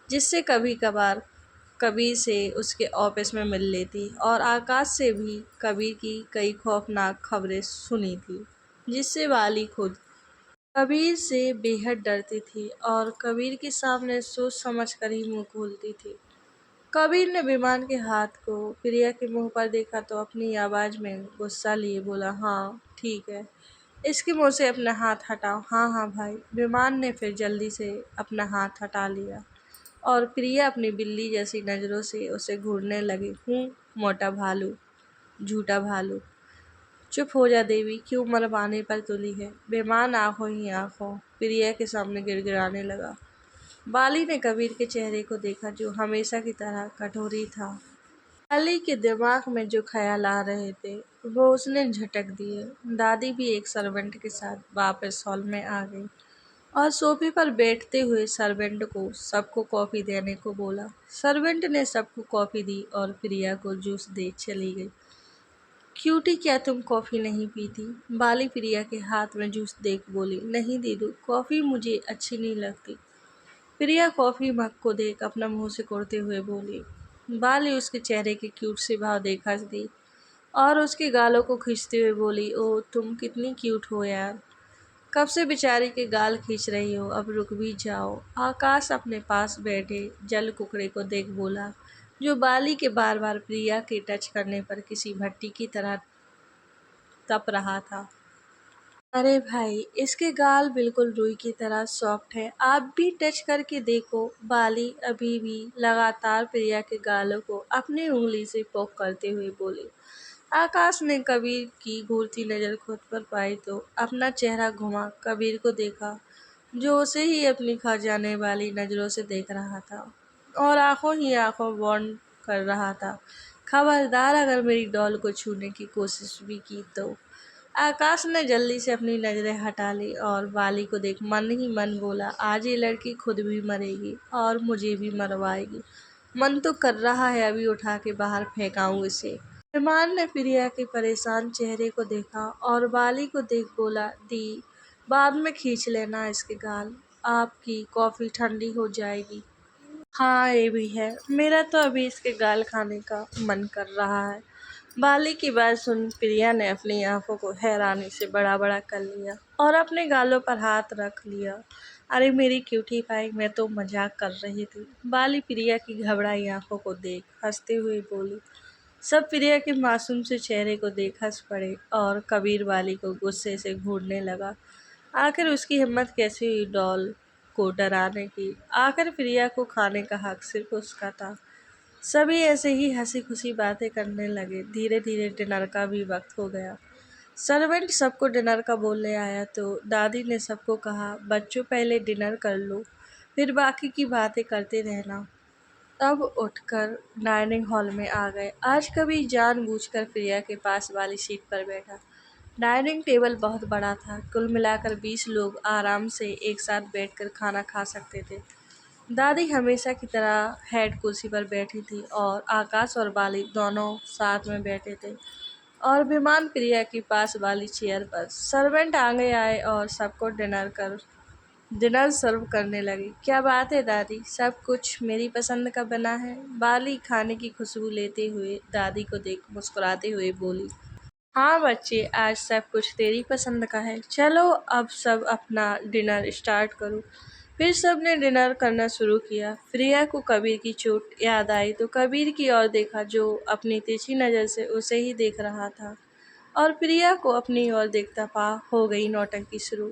जिससे कभी कभार कबीर से उसके ऑफिस में मिल लेती और आकाश से भी कबीर की कई खौफनाक खबरें सुनी थी, जिससे बाली खुद कबीर से बेहद डरती थी और कबीर के सामने सोच समझ कर ही मुंह खोलती थी। कबीर ने विमान के हाथ को प्रिया के मुंह पर देखा तो अपनी आवाज़ में गुस्सा लिए बोला, हाँ ठीक है, इसके मुंह से अपना हाथ हटाओ। हाँ हाँ भाई। विमान ने फिर जल्दी से अपना हाथ हटा लिया और प्रिया अपनी बिल्ली जैसी नज़रों से उसे घूरने लगी। मोटा भालू, झूठा भालू, चुप हो जा देवी, क्यों मरवाने पर तुली है। विमान आंखों ही आंखों प्रिया के सामने गिड़गिड़ाने लगा। बाली ने कबीर के चेहरे को देखा, जो हमेशा की तरह कठोर ही था। बाली के दिमाग में जो ख्याल आ रहे थे वो उसने झटक दिए। दादी भी एक सर्वेंट के साथ वापस हॉल में आ गई और सोफे पर बैठते हुए सर्वेंट को सबको कॉफ़ी देने को बोला। सर्वेंट ने सबको कॉफ़ी दी और प्रिया को जूस दे चली गई। क्यूटी, क्या तुम कॉफ़ी नहीं पीती? बाली प्रिया के हाथ में जूस देख बोली, नहीं दीदू, कॉफ़ी मुझे अच्छी नहीं लगती। प्रिया कॉफ़ी मग को देख अपना मुंह सिकोड़ते हुए बोली, बाली उसके चेहरे के क्यूट से भाव देखा दी और उसके गालों को खींचते हुए बोली, ओ तुम कितनी क्यूट हो यार। कब से बेचारी के गाल खींच रही हो, अब रुक भी जाओ। आकाश अपने पास बैठे जल कुकड़े को देख बोला, जो बाली के बार बार प्रिया के टच करने पर किसी भट्टी की तरह तप रहा था। अरे भाई, इसके गाल बिल्कुल रुई की तरह सॉफ्ट है, आप भी टच करके देखो। बाली अभी भी लगातार प्रिया के गालों को अपनी उंगली से पोक करते हुए बोली। आकाश ने कबीर की घूरती नजर खुद पर पाई तो अपना चेहरा घुमा कबीर को देखा, जो उसे ही अपनी खा जाने वाली नजरों से देख रहा था और आंखों ही आंखों वार्न कर रहा था, खबरदार अगर मेरी डॉल को छूने की कोशिश भी की तो। आकाश ने जल्दी से अपनी नजरें हटा ली और बाली को देख मन ही मन बोला, आज ये लड़की खुद भी मरेगी और मुझे भी मरवाएगी। मन तो कर रहा है अभी उठा के बाहर फेंकाऊं इसे। विमान ने प्रिया के परेशान चेहरे को देखा और बाली को देख बोला, दी बाद में खींच लेना इसके गाल, आपकी कॉफी ठंडी हो जाएगी। हाँ ये भी है, मेरा तो अभी इसके गाल खाने का मन कर रहा है। बाली की बात सुन प्रिया ने अपनी आंखों को हैरानी से बड़ा बड़ा कर लिया और अपने गालों पर हाथ रख लिया। अरे मेरी क्यूटी पाई, मैं तो मजाक कर रही थी। बाली प्रिया की घबराई आंखों को देख हंसते हुए बोली। सब प्रिया के मासूम से चेहरे को देख हंस पड़े और कबीर वाली को गुस्से से घूरने लगा। आखिर उसकी हिम्मत कैसी हुई डॉल को डराने की। आखिर प्रिया को खाने का हक सिर्फ उसका था। सभी ऐसे ही हंसी खुशी बातें करने लगे। धीरे धीरे डिनर का भी वक्त हो गया। सर्वेंट सबको डिनर का बोलने आया तो दादी ने सबको कहा, बच्चों पहले डिनर कर लो, फिर बाकी की बातें करते रहना। तब उठकर डाइनिंग हॉल में आ गए। आज कभी जानबूझकर प्रिया के पास वाली सीट पर बैठा। डाइनिंग टेबल बहुत बड़ा था, कुल मिलाकर 20 लोग आराम से एक साथ बैठकर खाना खा सकते थे। दादी हमेशा की तरह हेड कुर्सी पर बैठी थी और आकाश और बाली दोनों साथ में बैठे थे और विमान प्रिया के पास वाली चेयर पर। सर्वेंट आगे आए और सबको डिनर सर्व करने लगी। क्या बात है दादी, सब कुछ मेरी पसंद का बना है। बाली खाने की खुशबू लेते हुए दादी को देख मुस्कुराते हुए बोली। हाँ बच्चे, आज सब कुछ तेरी पसंद का है। चलो अब सब अपना डिनर स्टार्ट करो। फिर सबने डिनर करना शुरू किया। प्रिया को कबीर की चोट याद आई तो कबीर की ओर देखा, जो अपनी तिरछी नज़र से उसे ही देख रहा था और प्रिया को अपनी ओर देखता पा हो गई नौटंकी शुरू।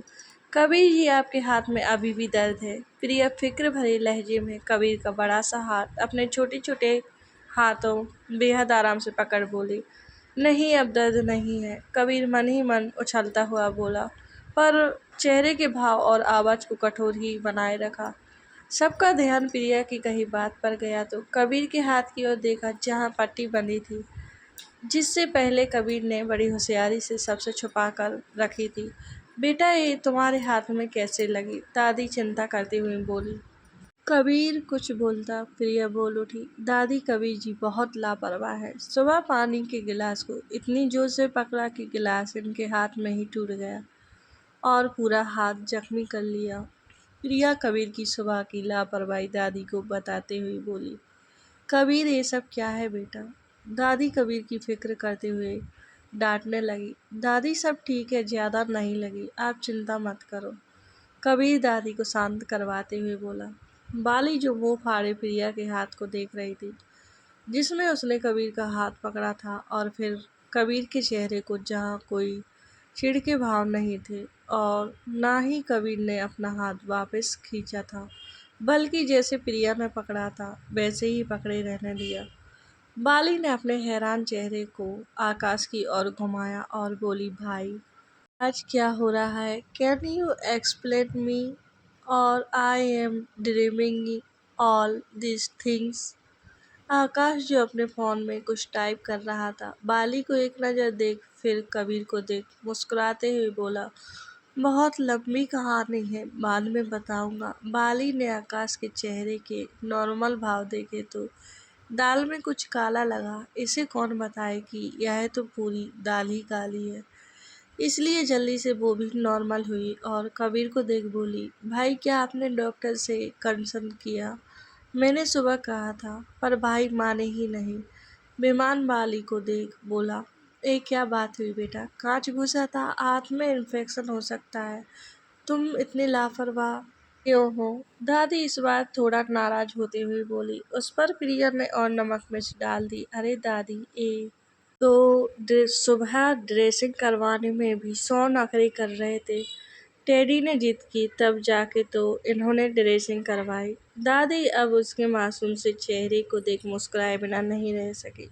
कबीर जी, आपके हाथ में अभी भी दर्द है। प्रिया फिक्र भरे लहजे में कबीर का बड़ा सा हाथ अपने छोटे छोटे हाथों बेहद आराम से पकड़ बोली। नहीं, अब दर्द नहीं है, कबीर मन ही मन उछलता हुआ बोला, पर चेहरे के भाव और आवाज़ को कठोर ही बनाए रखा। सबका ध्यान प्रिया की कही बात पर गया तो कबीर के हाथ की ओर देखा, जहाँ पट्टी बंधी थी, जिससे पहले कबीर ने बड़ी होशियारी से सबसे छुपा कर रखी थी। बेटा, ये तुम्हारे हाथ में कैसे लगी? दादी चिंता करते हुए बोली। कबीर कुछ बोलता प्रिया बोल उठी, दादी कबीर जी बहुत लापरवाह है। सुबह पानी के गिलास को इतनी जोर से पकड़ा कि गिलास इनके हाथ में ही टूट गया और पूरा हाथ जख्मी कर लिया। प्रिया कबीर की सुबह की लापरवाही दादी को बताते हुए बोली। कबीर, ये सब क्या है बेटा? दादी कबीर की फिक्र करते हुए डांटने लगी। दादी सब ठीक है, ज़्यादा नहीं लगी, आप चिंता मत करो। कबीर दादी को शांत करवाते हुए बोला। बाली, जो मुंह फाड़े प्रिया के हाथ को देख रही थी, जिसमें उसने कबीर का हाथ पकड़ा था, और फिर कबीर के चेहरे को, जहाँ कोई चिढ़ के भाव नहीं थे और ना ही कबीर ने अपना हाथ वापस खींचा था, बल्कि जैसे प्रिया ने पकड़ा था वैसे ही पकड़े रहने दिया। बाली ने अपने हैरान चेहरे को आकाश की ओर घुमाया और बोली, भाई आज क्या हो रहा है? कैन यू एक्सप्लेन मी और I am dreaming all this things. Akash, जो अपने फ़ोन में कुछ टाइप कर रहा था, बाली को एक नज़र देख फिर कबीर को देख मुस्कुराते हुए बोला, बहुत लंबी कहानी है, बाद में बताऊंगा। बाली ने आकाश के चेहरे के नॉर्मल भाव देखे तो दाल में कुछ काला लगा। इसे कौन बताए कि यह तो पूरी दाल ही काली है। इसलिए जल्दी से वो भी नॉर्मल हुई और कबीर को देख बोली, भाई क्या आपने डॉक्टर से कंसल्ट किया? मैंने सुबह कहा था पर भाई माने ही नहीं। विमान वाली को देख बोला, ए क्या बात हुई बेटा, कांच घुसा था, हाथ में इन्फेक्शन हो सकता है। तुम इतने लापरवाह क्यों हो? दादी इस बार थोड़ा नाराज होते हुए बोली। उस पर प्रिया ने और नमक मिर्च डाल दी। अरे दादी, तो सुबह ड्रेसिंग करवाने में भी 100 नखरे कर रहे थे। टेडी ने जिद की तब जाके तो इन्होंने ड्रेसिंग करवाई। दादी अब उसके मासूम से चेहरे को देख मुस्कुराए बिना नहीं रह सकी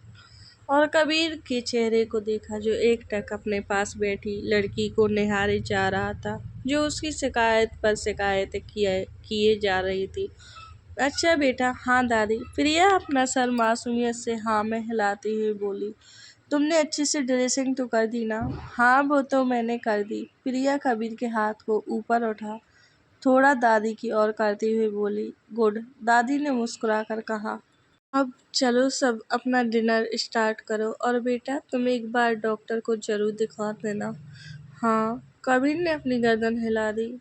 और कबीर के चेहरे को देखा जो एकटक अपने पास बैठी लड़की को निहारे जा रहा था, जो उसकी शिकायत पर शिकायत किए जा रही थी। अच्छा बेटा, हाँ दादी, प्रिया अपना सर मासूमियत से हाँ में हिलाती हुई बोली। तुमने अच्छे से ड्रेसिंग तो कर दी ना? हाँ वो तो मैंने कर दी। प्रिया कबीर के हाथ को ऊपर उठा थोड़ा दादी की ओर करते हुए बोली। गुड, दादी ने मुस्कुराकर कहा। अब चलो सब अपना डिनर स्टार्ट करो और बेटा तुम एक बार डॉक्टर को जरूर दिखा देना। हाँ, कबीर ने अपनी गर्दन हिला दी।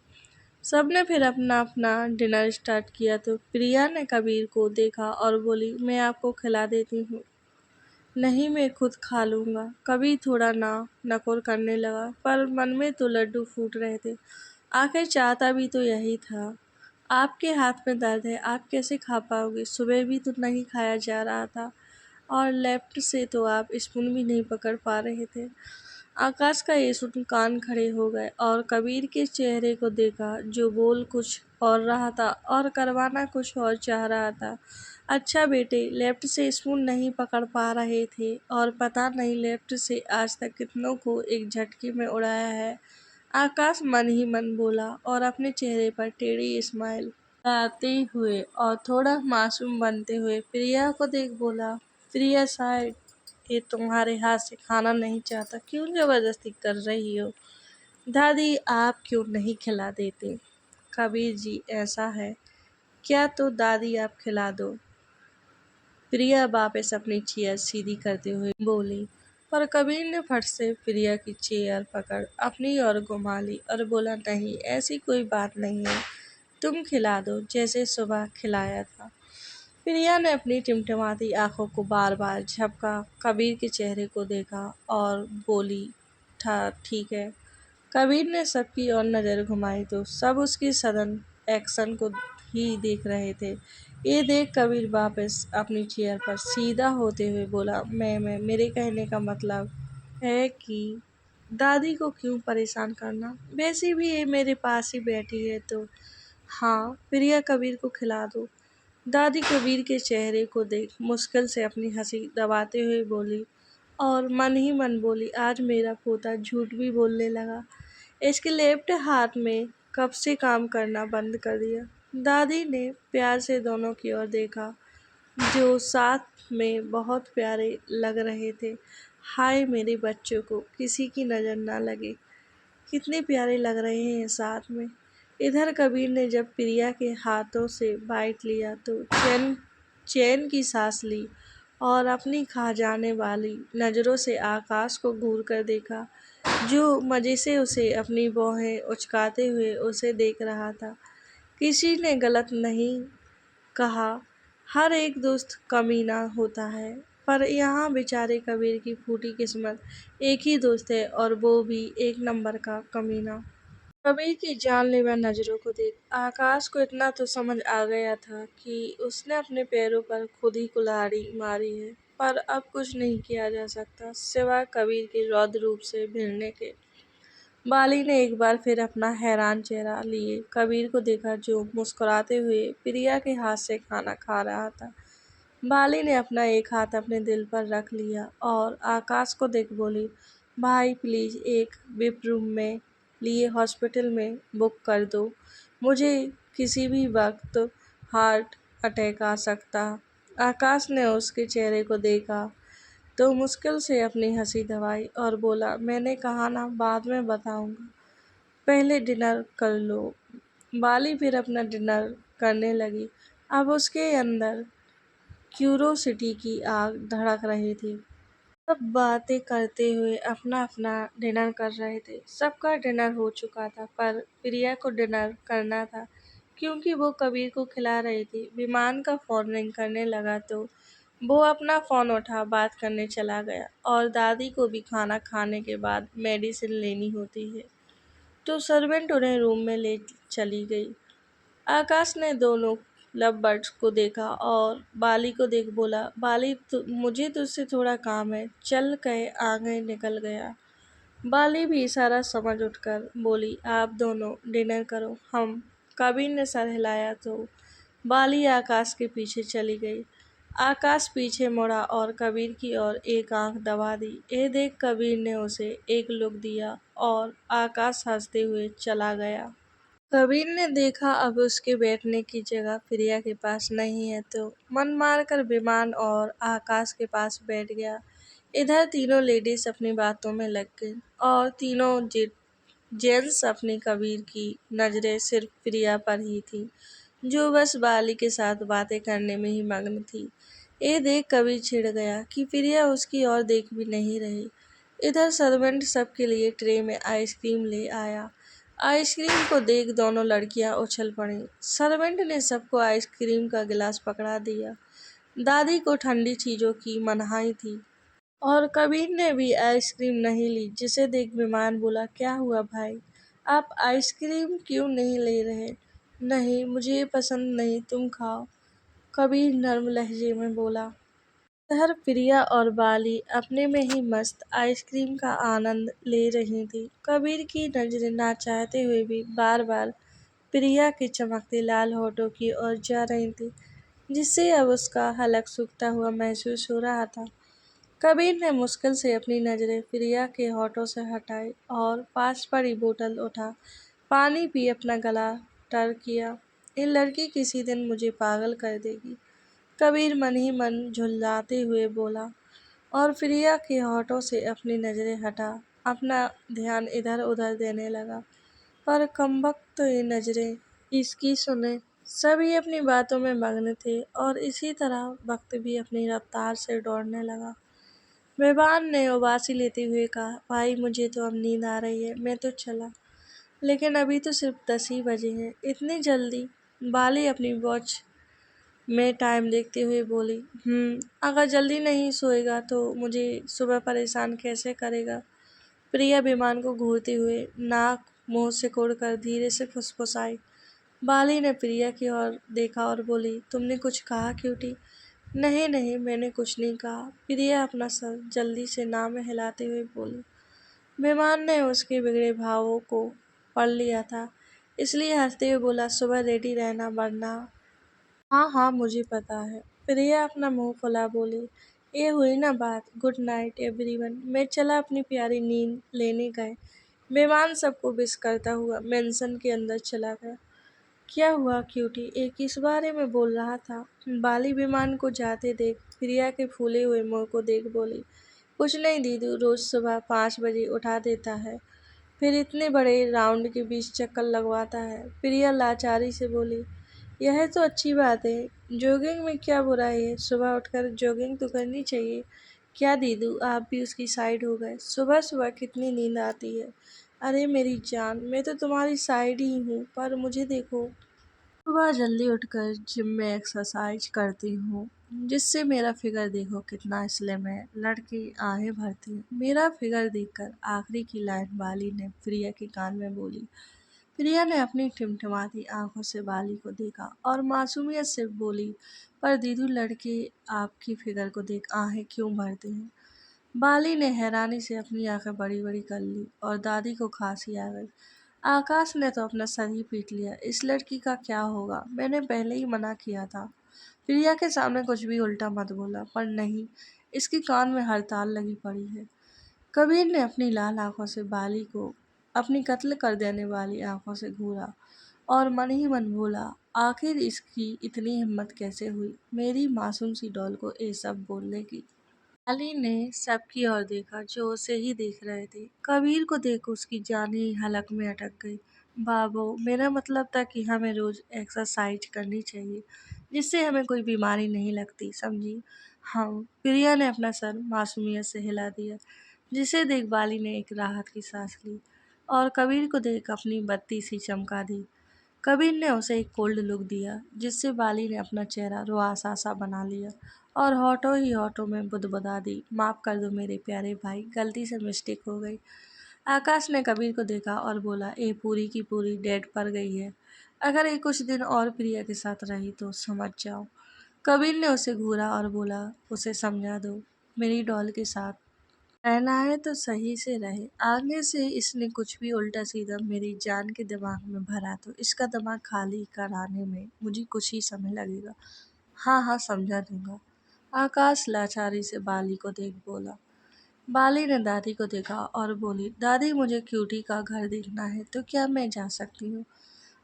सबने फिर अपना अपना डिनर स्टार्ट किया तो प्रिया ने कबीर को देखा और बोली, मैं आपको खिला देती हूँ। नहीं, मैं खुद खा लूँगा। कबीर थोड़ा ना नकुर करने लगा पर मन में तो लड्डू फूट रहे थे। आखिर चाहता भी तो यही था। आपके हाथ में दर्द है, आप कैसे खा पाओगे? सुबह भी तो नहीं खाया जा रहा था और लेफ्ट से तो आप स्पून भी नहीं पकड़ पा रहे थे। आकाश का ये सुन कान खड़े हो गए और कबीर के चेहरे को देखा जो बोल कुछ और रहा था और करवाना कुछ और चाह रहा था। अच्छा बेटे, लेफ्ट से स्पून नहीं पकड़ पा रहे थे और पता नहीं लेफ्ट से आज तक कितनों को एक झटके में उड़ाया है। आकाश मन ही मन बोला और अपने चेहरे पर टेढ़ी स्माइल लाते हुए और थोड़ा मासूम बनते हुए प्रिया को देख बोला। प्रिया साइड, ये तुम्हारे हाथ से खाना नहीं चाहता, क्यों जबरदस्ती कर रही हो? दादी आप क्यों नहीं खिला देते? कबीर जी ऐसा है क्या तो दादी आप खिला दो। प्रिया वापस अपनी चेयर सीधी करते हुए बोली, पर कबीर ने फट से प्रिया की चेयर पकड़ अपनी ओर घुमा ली और बोला, नहीं ऐसी कोई बात नहीं है, तुम खिला दो जैसे सुबह खिलाया था। प्रिया ने अपनी टिमटिमाती आंखों को बार बार झपका, कबीर के चेहरे को देखा और बोली, था ठीक है। कबीर ने सबकी ओर नज़र घुमाई तो सब उसकी सडन एक्शन को ही देख रहे थे। ये देख कबीर वापस अपनी चेयर पर सीधा होते हुए बोला, मैं मेरे कहने का मतलब है कि दादी को क्यों परेशान करना, वैसे भी ये मेरे पास ही बैठी है तो हाँ, प्रिया कबीर को खिला दो। दादी कबीर के चेहरे को देख मुश्किल से अपनी हंसी दबाते हुए बोली और मन ही मन बोली, आज मेरा पोता झूठ भी बोलने लगा। इसके लेफ्ट हाथ में कब से काम करना बंद कर दिया। दादी ने प्यार से दोनों की ओर देखा जो साथ में बहुत प्यारे लग रहे थे। हाय मेरे बच्चों को किसी की नज़र ना लगे, कितने प्यारे लग रहे हैं साथ में। इधर कबीर ने जब प्रिया के हाथों से बाइट लिया तो चैन चैन की सांस ली और अपनी खा जाने वाली नज़रों से आकाश को घूर कर देखा जो मज़े से उसे अपनी भौहें उचकाते हुए उसे देख रहा था। किसी ने गलत नहीं कहा, हर एक दोस्त कमीना होता है, पर यहाँ बेचारे कबीर की फूटी किस्मत एक ही दोस्त है और वो भी एक नंबर का कमीना। कबीर की जानलेवा नज़रों को देख आकाश को इतना तो समझ आ गया था कि उसने अपने पैरों पर खुद ही कुल्हाड़ी मारी है, पर अब कुछ नहीं किया जा सकता सिवाय कबीर के रौद्र रूप से भिड़ने के। बाली ने एक बार फिर अपना हैरान चेहरा लिए कबीर को देखा जो मुस्कुराते हुए प्रिया के हाथ से खाना खा रहा था। बाली ने अपना एक हाथ अपने दिल पर रख लिया और आकाश को देख बोली, भाई प्लीज़ एक विप रूम में लिए हॉस्पिटल में बुक कर दो, मुझे किसी भी वक्त हार्ट अटैक आ सकता। आकाश ने उसके चेहरे को देखा तो मुश्किल से अपनी हंसी दबाई और बोला, मैंने कहा ना बाद में बताऊंगा, पहले डिनर कर लो। बाली फिर अपना डिनर करने लगी। अब उसके अंदर क्यूरोसिटी की आग धड़क रही थी। सब बातें करते हुए अपना अपना डिनर कर रहे थे। सबका डिनर हो चुका था पर प्रिया को डिनर करना था। क्योंकि वो कबीर को खिला रही थी। विमान का फ़ोन रिंग करने लगा तो वो अपना फ़ोन उठा बात करने चला गया। और दादी को भी खाना खाने के बाद मेडिसिन लेनी होती है, तो सर्वेंट उन्हें रूम में ले चली गई। आकाश ने दोनों लव बर्ड्स को देखा और बाली को देख बोला, बाली मुझे तुझसे थोड़ा काम है, चल कहे आगे निकल गया। बाली भी इशारा समझ उठकर बोली, आप दोनों डिनर करो, हम। कबीर ने सर हिलाया तो बाली आकाश के पीछे चली गई। आकाश पीछे मुड़ा और कबीर की ओर एक आंख दबा दी। ये देख कबीर ने उसे एक लुक दिया और आकाश हंसते हुए चला गया। कबीर ने देखा अब उसके बैठने की जगह प्रिया के पास नहीं है तो मन मारकर विमान और आकाश के पास बैठ गया। इधर तीनों लेडीज अपनी बातों में लग गई और तीनों जेंट्स अपनी कबीर की नजरें सिर्फ प्रिया पर ही थी, जो बस बाली के साथ बातें करने में ही मग्न थी। ये देख कबीर छिड़ गया कि प्रिया उसकी ओर देख भी नहीं रही। इधर सर्वेंट सबके लिए ट्रे में आइसक्रीम ले आया। आइसक्रीम को देख दोनों लड़कियां उछल पड़ीं। सर्वेंट ने सबको आइसक्रीम का गिलास पकड़ा दिया। दादी को ठंडी चीजों की मनाही थी और कबीर ने भी आइसक्रीम नहीं ली, जिसे देख विमान बोला, क्या हुआ भाई, आप आइसक्रीम क्यों नहीं ले रहे? नहीं, मुझे ये पसंद नहीं, तुम खाओ, कबीर नर्म लहजे में बोला। इधर प्रिया और बाली अपने में ही मस्त आइसक्रीम का आनंद ले रही थी। कबीर की नजरें ना चाहते हुए भी बार बार प्रिया के चमकते लाल होठों की ओर जा रही थी, जिससे अब उसका हलक सूखता हुआ महसूस हो रहा था। कबीर ने मुश्किल से अपनी नजरें प्रिया के होठों से हटाई और पास पड़ी बोतल उठा पानी पी अपना गला टर किया। ये लड़की किसी दिन मुझे पागल कर देगी, कबीर मन ही मन झुल्लाते हुए बोला और प्रिया के होठों से अपनी नजरें हटा अपना ध्यान इधर उधर देने लगा। पर कमबख्त ये नजरें इसकी सुने। सभी अपनी बातों में मग्न थे और इसी तरह वक्त भी अपनी रफ्तार से दौड़ने लगा। मेहमान ने उबासी लेते हुए कहा, भाई मुझे तो अब नींद आ रही है, मैं तो चला। लेकिन अभी तो सिर्फ 10 ही बजे हैं, इतनी जल्दी? बाली अपनी वॉच में टाइम देखते हुए बोली, अगर जल्दी नहीं सोएगा तो मुझे सुबह परेशान कैसे करेगा? प्रिया विमान को घूरते हुए नाक मुंह सिकोड़कर धीरे से फुसफुसाई। बाली ने प्रिया की ओर देखा और बोली, तुमने कुछ कहा क्यूटी? नहीं नहीं, मैंने कुछ नहीं कहा, प्रिया अपना सर जल्दी से ना में हिलाते हुए बोली। विमान ने उसके बिगड़े भावों को पढ़ लिया था, इसलिए हंसते हुए बोला, सुबह रेडी रहना वरना। हाँ हाँ, मुझे पता है, प्रिया अपना मुंह फुला बोली। ये हुई ना बात, गुड नाइट एवरीवन, मैं चला अपनी प्यारी नींद लेने गए। मेहमान सबको विश करता हुआ मेंशन के अंदर चला गया। क्या हुआ क्यूटी, एक किस बारे में बोल रहा था? बाली विमान को जाते देख प्रिया के फूले हुए मुंह को देख बोली, कुछ नहीं दीदू, रोज सुबह 5 बजे उठा देता है, फिर इतने बड़े राउंड के बीच चक्कर लगवाता है। प्रिया लाचारी से बोली, यह तो अच्छी बात है, जॉगिंग में क्या बुराई है, सुबह उठकर जॉगिंग तो करनी चाहिए। क्या दीदू, आप भी उसकी साइड हो गए? सुबह सुबह कितनी नींद आती है। अरे मेरी जान, मैं तो तुम्हारी साइड ही हूँ, पर मुझे देखो, सुबह जल्दी उठकर जिम में एक्सरसाइज करती हूँ, जिससे मेरा फिगर देखो कितना स्लिम है, लड़की आहें भरती हैं। मेरा फिगर देखकर आखिरी की लाइन बाली ने प्रिया के कान में बोली। प्रिया ने अपनी टिमटिमाती आंखों से बाली को देखा और मासूमियत से बोली, पर दीदू, लड़के आपकी फिगर को देख आहें क्यों भरते हैं? बाली ने हैरानी से अपनी आंखें बड़ी बड़ी कर ली और दादी को खांसी आ गई। आकाश ने तो अपना सर ही पीट लिया, इस लड़की का क्या होगा, मैंने पहले ही मना किया था। प्रिया के सामने कुछ भी उल्टा मत बोला, पर नहीं, इसके कान में हड़ताल लगी पड़ी है। कबीर ने अपनी लाल आंखों से बाली को अपनी कत्ल कर देने वाली आंखों से घूरा और मन ही मन बोला, आखिर इसकी इतनी हिम्मत कैसे हुई मेरी मासूम सी डॉल को ये सब बोलने की। अली ने सबकी ओर देखा जो उसे ही देख रहे थे। कबीर को देख उसकी जान ही हलक में अटक गई। बाबू, मेरा मतलब था कि हमें रोज एक्सरसाइज करनी चाहिए, जिससे हमें कोई बीमारी नहीं लगती, समझी? हाँ। प्रिया ने अपना सर मासूमियत से हिला दिया, जिसे देख बाली ने एक राहत की सांस ली और कबीर को देख अपनी बत्ती सी चमका दी। कबीर ने उसे एक कोल्ड लुक दिया, जिससे बाली ने अपना चेहरा रुआसा सा बना लिया और होठों ही होठों में बुदबुदा दी, माफ कर दो मेरे प्यारे भाई, गलती से मिस्टेक हो गई। आकाश ने कबीर को देखा और बोला, ये पूरी की पूरी डेट पर गई है। अगर ये कुछ दिन और प्रिया के साथ रही तो समझ जाओ। कबीर ने उसे घूरा और बोला, उसे समझा दो, मेरी डॉल के साथ रहना है तो सही से रहे। आगे से इसने कुछ भी उल्टा सीधा मेरी जान के दिमाग में भरा तो इसका दिमाग खाली कराने में मुझे कुछ ही समय लगेगा। हाँ हाँ, समझा दूंगा। आकाश लाचारी से बाली को देख बोला। बाली ने दादी को देखा और बोली, दादी मुझे क्यूटी का घर देखना है, तो क्या मैं जा सकती हूँ?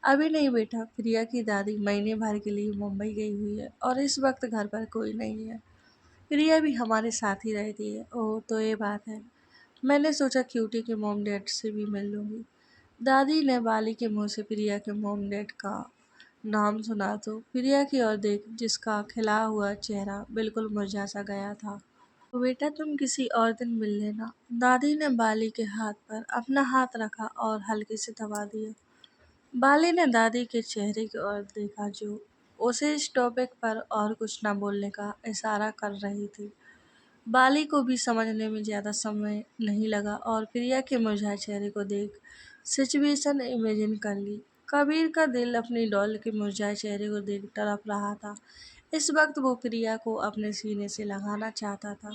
अभी नहीं बेटा, प्रिया की दादी महीने भर के लिए मुंबई गई हुई है और इस वक्त घर पर कोई नहीं है। प्रिया भी हमारे साथ ही रहती है। ओह, तो ये बात है। मैंने सोचा क्यूटी के मॉम डैड से भी मिल लूंगी। दादी ने बाली के मुंह से प्रिया के मॉम डैड का नाम सुना तो प्रिया की ओर देख, जिसका खिला हुआ चेहरा बिल्कुल मुरझा सा गया था। तो बेटा तुम किसी और दिन मिल लेना। दादी ने बाली के हाथ पर अपना हाथ रखा और हल्के से दबा दिया। बाली ने दादी के चेहरे की ओर देखा, जो उसे इस टॉपिक पर और कुछ न बोलने का इशारा कर रही थी। बाली को भी समझने में ज़्यादा समय नहीं लगा और प्रिया के मुरझाए चेहरे को देख सिचुएशन इमेजिन कर ली। कबीर का दिल अपनी डॉल के मुरझाए चेहरे को देख तड़प रहा था। इस वक्त वो प्रिया को अपने सीने से लगाना चाहता था,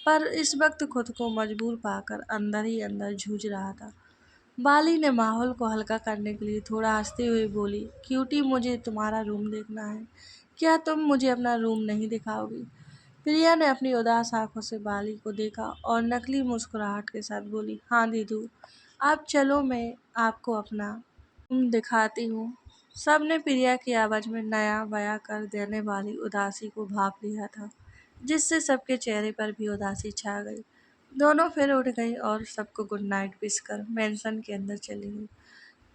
पर इस वक्त खुद को मजबूर पाकर अंदर ही अंदर जूझ रहा था। बाली ने माहौल को हल्का करने के लिए थोड़ा हंसते हुए बोली, क्यूटी मुझे तुम्हारा रूम देखना है, क्या तुम मुझे अपना रूम नहीं दिखाओगी? प्रिया ने अपनी उदास आंखों से बाली को देखा और नकली मुस्कुराहट के साथ बोली, हाँ दीदू, आप चलो, मैं आपको अपना दिखाती हूँ। सबने प्रिया की आवाज़ में नया बयां कर देने वाली उदासी को भाप लिया था, जिससे सबके चेहरे पर भी उदासी छा गई। दोनों फिर उठ गई और सबको गुड नाइट विश कर मेंशन के अंदर चली गई।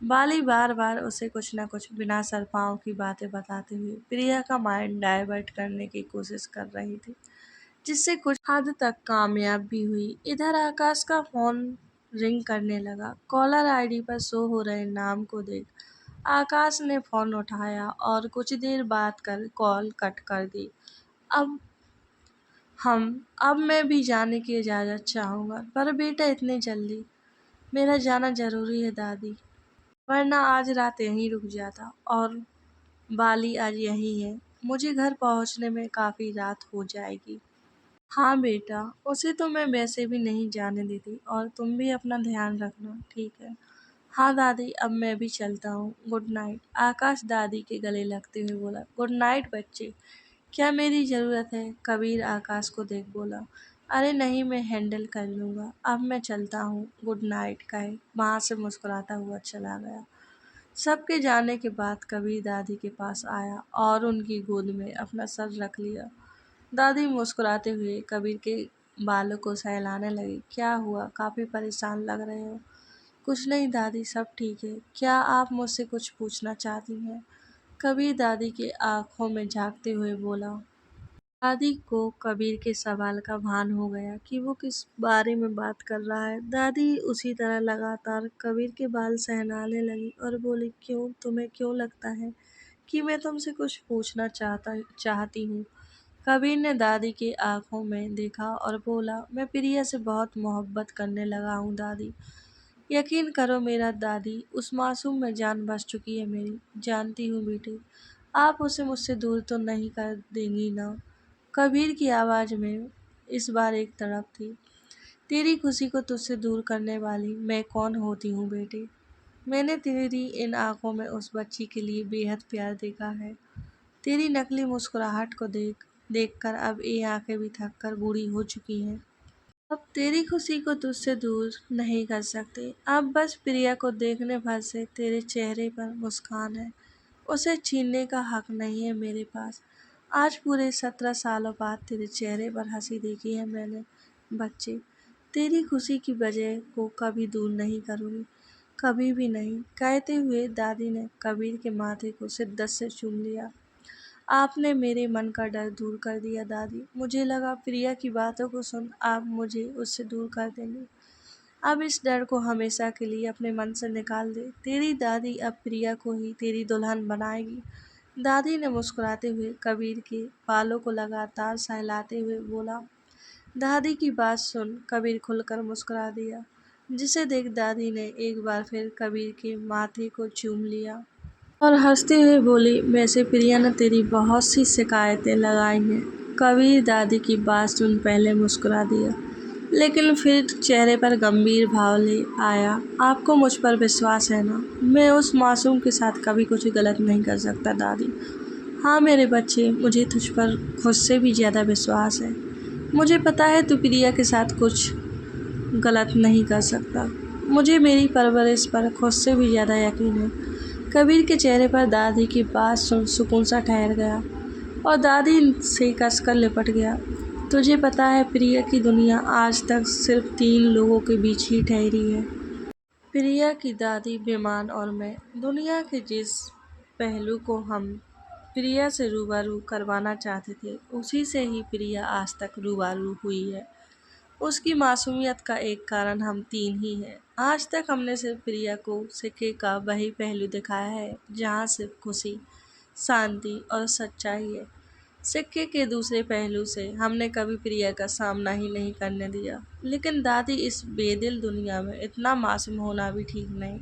बाली बार बार उसे कुछ न कुछ बिना सर पाँव की बातें बताते हुए प्रिया का माइंड डाइवर्ट करने की कोशिश कर रही थी, जिससे कुछ हद तक कामयाब भी हुई। इधर आकाश का फोन रिंग करने लगा। कॉलर आईडी पर शो हो रहे नाम को देख आकाश ने फोन उठाया और कुछ देर बात कर कॉल कट कर दी। अब हम अब मैं भी जाने की इजाज़त चाहूँगा, पर बेटा इतनी जल्दी? मेरा जाना ज़रूरी है दादी, वरना आज रात यहीं रुक जाता और बाली आज यहीं है। मुझे घर पहुँचने में काफ़ी रात हो जाएगी। हाँ बेटा, उसे तो मैं वैसे भी नहीं जाने देती और तुम भी अपना ध्यान रखना, ठीक है? हाँ दादी, अब मैं भी चलता हूँ, गुड नाइट। आकाश दादी के गले लगते हुए बोला, गुड नाइट बच्चे। क्या मेरी ज़रूरत है? कबीर आकाश को देख बोला, अरे नहीं, मैं हैंडल कर लूँगा, अब मैं चलता हूँ, गुड नाइट कहे वहाँ से मुस्कुराता हुआ चला गया। सबके जाने के बाद कबीर दादी के पास आया और उनकी गोद में अपना सर रख लिया। दादी मुस्कुराते हुए कबीर के बालों को सहलाने लगी। क्या हुआ, काफ़ी परेशान लग रहे हो? कुछ नहीं दादी, सब ठीक है। क्या आप मुझसे कुछ पूछना चाहती हैं? कबीर दादी के आंखों में झांकते हुए बोला। दादी को कबीर के सवाल का भान हो गया कि वो किस बारे में बात कर रहा है। दादी उसी तरह लगातार कबीर के बाल सहलाने लगी और बोली, क्यों, तुम्हें क्यों लगता है कि मैं तुमसे कुछ पूछना चाहती हूँ? कबीर ने दादी की आंखों में देखा और बोला, मैं प्रिया से बहुत मोहब्बत करने लगा हूँ दादी। यकीन करो मेरा दादी, उस मासूम में जान बस चुकी है मेरी। जानती हूँ बेटे, आप उसे मुझसे दूर तो नहीं कर देंगी ना? कबीर की आवाज़ में इस बार एक तड़प थी। तेरी खुशी को तुझसे दूर करने वाली मैं कौन होती हूँ बेटे? मैंने तेरी इन आंखों में उस बच्ची के लिए बेहद प्यार देखा है। तेरी नकली मुस्कुराहट को देखकर अब ये आंखें भी थक कर बूढ़ी हो चुकी हैं। अब तेरी खुशी को तुझसे दूर नहीं कर सकते। अब बस प्रिया को देखने भर से तेरे चेहरे पर मुस्कान है, उसे छीनने का हक नहीं है मेरे पास। आज पूरे 17 सालों बाद तेरे चेहरे पर हंसी देखी है मैंने। बच्चे, तेरी खुशी की वजह को कभी दूर नहीं करूँगी, कभी भी नहीं। कहते हुए दादी ने कबीर के माथे को शिद्दत से चूम लिया। आपने मेरे मन का डर दूर कर दिया दादी। मुझे लगा प्रिया की बातों को सुन आप मुझे उससे दूर कर देंगे। अब इस डर को हमेशा के लिए अपने मन से निकाल दे। तेरी दादी अब प्रिया को ही तेरी दुल्हन बनाएगी। दादी ने मुस्कुराते हुए कबीर के बालों को लगातार सहलाते हुए बोला। दादी की बात सुन कबीर खुलकर मुस्कुरा दिया, जिसे देख दादी ने एक बार फिर कबीर के माथे को चूम लिया और हंसते हुए बोली, वैसे प्रिया ने तेरी बहुत सी शिकायतें लगाई हैं। कबीर दादी की बात सुन पहले मुस्कुरा दिया, लेकिन फिर चेहरे पर गंभीर भाव ले आया। आपको मुझ पर विश्वास है ना? मैं उस मासूम के साथ कभी कुछ गलत नहीं कर सकता दादी। हाँ मेरे बच्चे, मुझे तुझ पर खुद से भी ज़्यादा विश्वास है। मुझे पता है तू प्रिया के साथ कुछ गलत नहीं कर सकता। मुझे मेरी परवरिश पर खुद से भी ज़्यादा यकीन है। कबीर के चेहरे पर दादी की बात सुन सुकून सा ठहर गया और दादी से कसकर लिपट गया। तुझे पता है प्रिया की दुनिया आज तक सिर्फ 3 लोगों के बीच ही ठहरी है। प्रिया की दादी, विमान और मैं। दुनिया के जिस पहलू को हम प्रिया से रूबरू करवाना चाहते थे, उसी से ही प्रिया आज तक रूबरू हुई है। उसकी मासूमियत का एक कारण हम 3 ही हैं। आज तक हमने सिर्फ प्रिया को सिक्के का वही पहलू दिखाया है जहाँ सिर्फ खुशी, शांति और सच्चाई है। सिक्के के दूसरे पहलू से हमने कभी प्रिया का सामना ही नहीं करने दिया। लेकिन दादी, इस बेदिल दुनिया में इतना मासूम होना भी ठीक नहीं।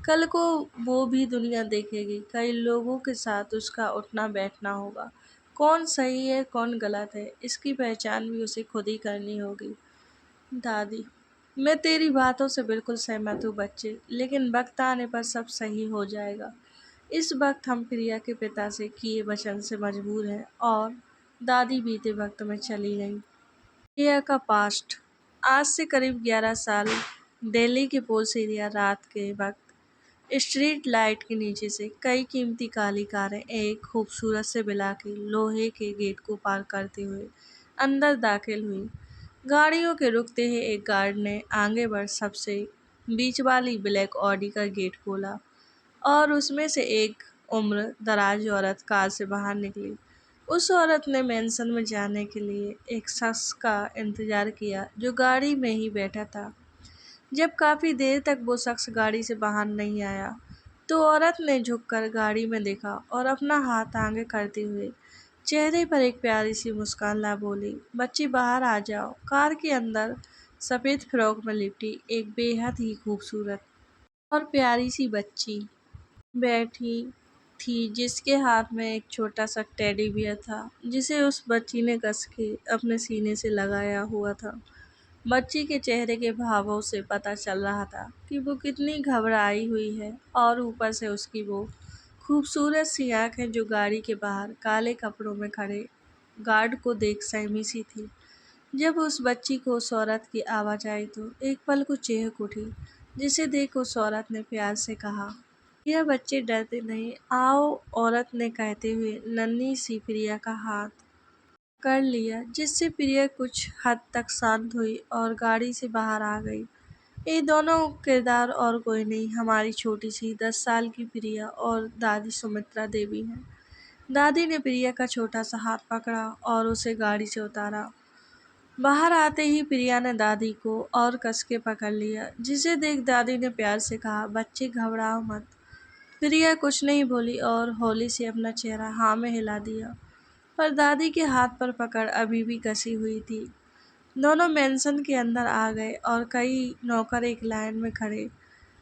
कल को वो भी दुनिया देखेगी, कई लोगों के साथ उसका उठना बैठना होगा। कौन सही है कौन गलत है, इसकी पहचान भी उसे खुद ही करनी होगी। दादी, मैं तेरी बातों से बिल्कुल सहमत हूँ बच्चे, लेकिन वक्त आने पर सब सही हो जाएगा। इस वक्त हम प्रिया के पिता से किए वचन से मजबूर हैं और दादी बीते वक्त में चली गई। प्रिया का पास्ट। आज से करीब 11 साल दिल्ली के पोर्स एरिया, रात के वक्त स्ट्रीट लाइट के नीचे से कई कीमती काली कारें एक खूबसूरत से बिला के लोहे के गेट को पार करते हुए अंदर दाखिल हुई। गाड़ियों के रुकते ही एक गार्ड ने आगे बढ़ सबसे बीच वाली ब्लैक ऑडी का गेट खोला और उसमें से एक उम्र दराज औरत कार से बाहर निकली। उस औरत ने मेंशन में जाने के लिए एक शख्स का इंतजार किया जो गाड़ी में ही बैठा था। जब काफ़ी देर तक वो शख्स गाड़ी से बाहर नहीं आया, तो औरत ने झुककर गाड़ी में देखा और अपना हाथ आगे करते हुए चेहरे पर एक प्यारी सी मुस्कान ला बोली, बच्ची बाहर आ जाओ। कार के अंदर सफ़ेद फ्रॉक में लिपटी एक बेहद ही खूबसूरत और प्यारी सी बच्ची बैठी थी, जिसके हाथ में एक छोटा सा टेडी बियर था, जिसे उस बच्ची ने कस के अपने सीने से लगाया हुआ था। बच्ची के चेहरे के भावों से पता चल रहा था कि वो कितनी घबराई हुई है और ऊपर से उसकी वो खूबसूरत सी आंखें जो गाड़ी के बाहर काले कपड़ों में खड़े गार्ड को देख सहमी सी थी। जब उस बच्ची को उस औरत की आवाज़ आई तो एक पल को चहक उठी, जिसे देख उस औरत ने प्यार से कहा, यह बच्चे डरते नहीं, आओ। औरत ने कहते हुए नन्ही सी प्रिया का हाथ कर लिया, जिससे प्रिया कुछ हद तक शांत हुई और गाड़ी से बाहर आ गई। ये दोनों किरदार और कोई नहीं, हमारी छोटी सी 10 साल की प्रिया और दादी सुमित्रा देवी हैं। दादी ने प्रिया का छोटा सा हाथ पकड़ा और उसे गाड़ी से उतारा। बाहर आते ही प्रिया ने दादी को और कस के पकड़ लिया, जिसे देख दादी ने प्यार से कहा, बच्चे घबराओ मत। प्रिया कुछ नहीं बोली और हौली से अपना चेहरा हाँ में हिला दिया, पर दादी के हाथ पर पकड़ अभी भी कसी हुई थी। दोनों मेंशन के अंदर आ गए और कई नौकर एक लाइन में खड़े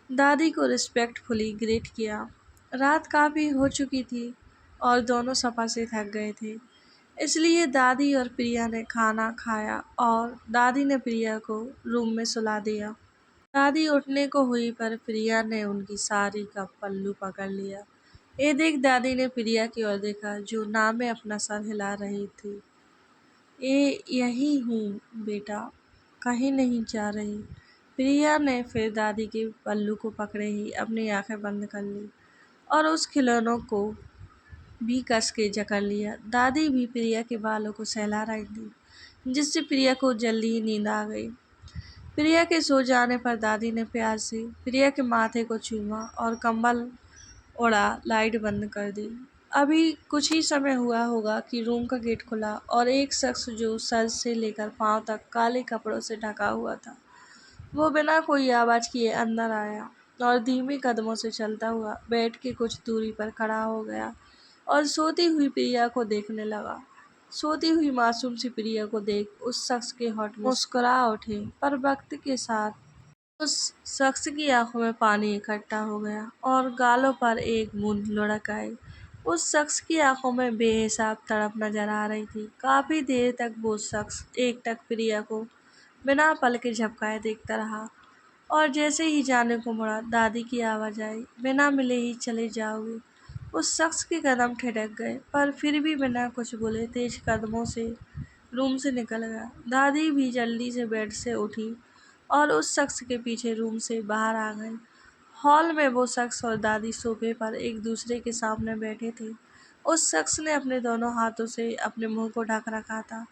दादी को रिस्पेक्टफुली ग्रीट किया। रात काफ़ी हो चुकी थी और दोनों सफ़र से थक गए थे, इसलिए दादी और प्रिया ने खाना खाया और दादी ने प्रिया को रूम में सुला दिया। दादी उठने को हुई पर प्रिया ने उनकी साड़ी का पल्लू पकड़ लिया। ये देख दादी ने प्रिया की ओर देखा, जो नाव में अपना सर हिला रही थी। ये यही हूँ बेटा, कहीं नहीं जा रही। प्रिया ने फिर दादी के पल्लू को पकड़े ही अपनी आंखें बंद कर ली और उस खिलौनों को भी कस के जकड़ लिया। दादी भी प्रिया के बालों को सहला रही थी, जिससे प्रिया को जल्दी ही नींद आ गई। प्रिया के सो जाने पर दादी ने प्यार से प्रिया के माथे को चूमा और कंबल ओढ़ा, लाइट बंद कर दी। अभी कुछ ही समय हुआ होगा कि रूम का गेट खुला और एक शख्स जो सर से लेकर पांव तक काले कपड़ों से ढका हुआ था, वो बिना कोई आवाज़ किए अंदर आया और धीमे कदमों से चलता हुआ बेड के कुछ दूरी पर खड़ा हो गया और सोती हुई प्रिया को देखने लगा। सोती हुई मासूम सी प्रिया को देख उस शख्स के होंठ मुस्कुरा उठे, पर वक्त के साथ उस शख्स की आंखों में पानी इकट्ठा हो गया और गालों पर एक बूंद लुढ़क आई। उस शख्स की आंखों में बेहिसाब तड़प नजर आ रही थी। काफी देर तक वो शख्स एकटक प्रिया को बिना पलके झपकाए देखता रहा और जैसे ही जाने को मुड़ा, दादी की आवाज आई, बिना मिले ही चले जाओगे। उस शख्स के कदम ठिठक गए, पर फिर भी बिना कुछ बोले तेज कदमों से रूम से निकल गया। दादी भी जल्दी से बेड से उठी और उस शख्स के पीछे रूम से बाहर आ गई। हॉल में वो शख्स और दादी सोफे पर एक दूसरे के सामने बैठे थे। उस शख्स ने अपने दोनों हाथों से अपने मुंह को ढक रखा था।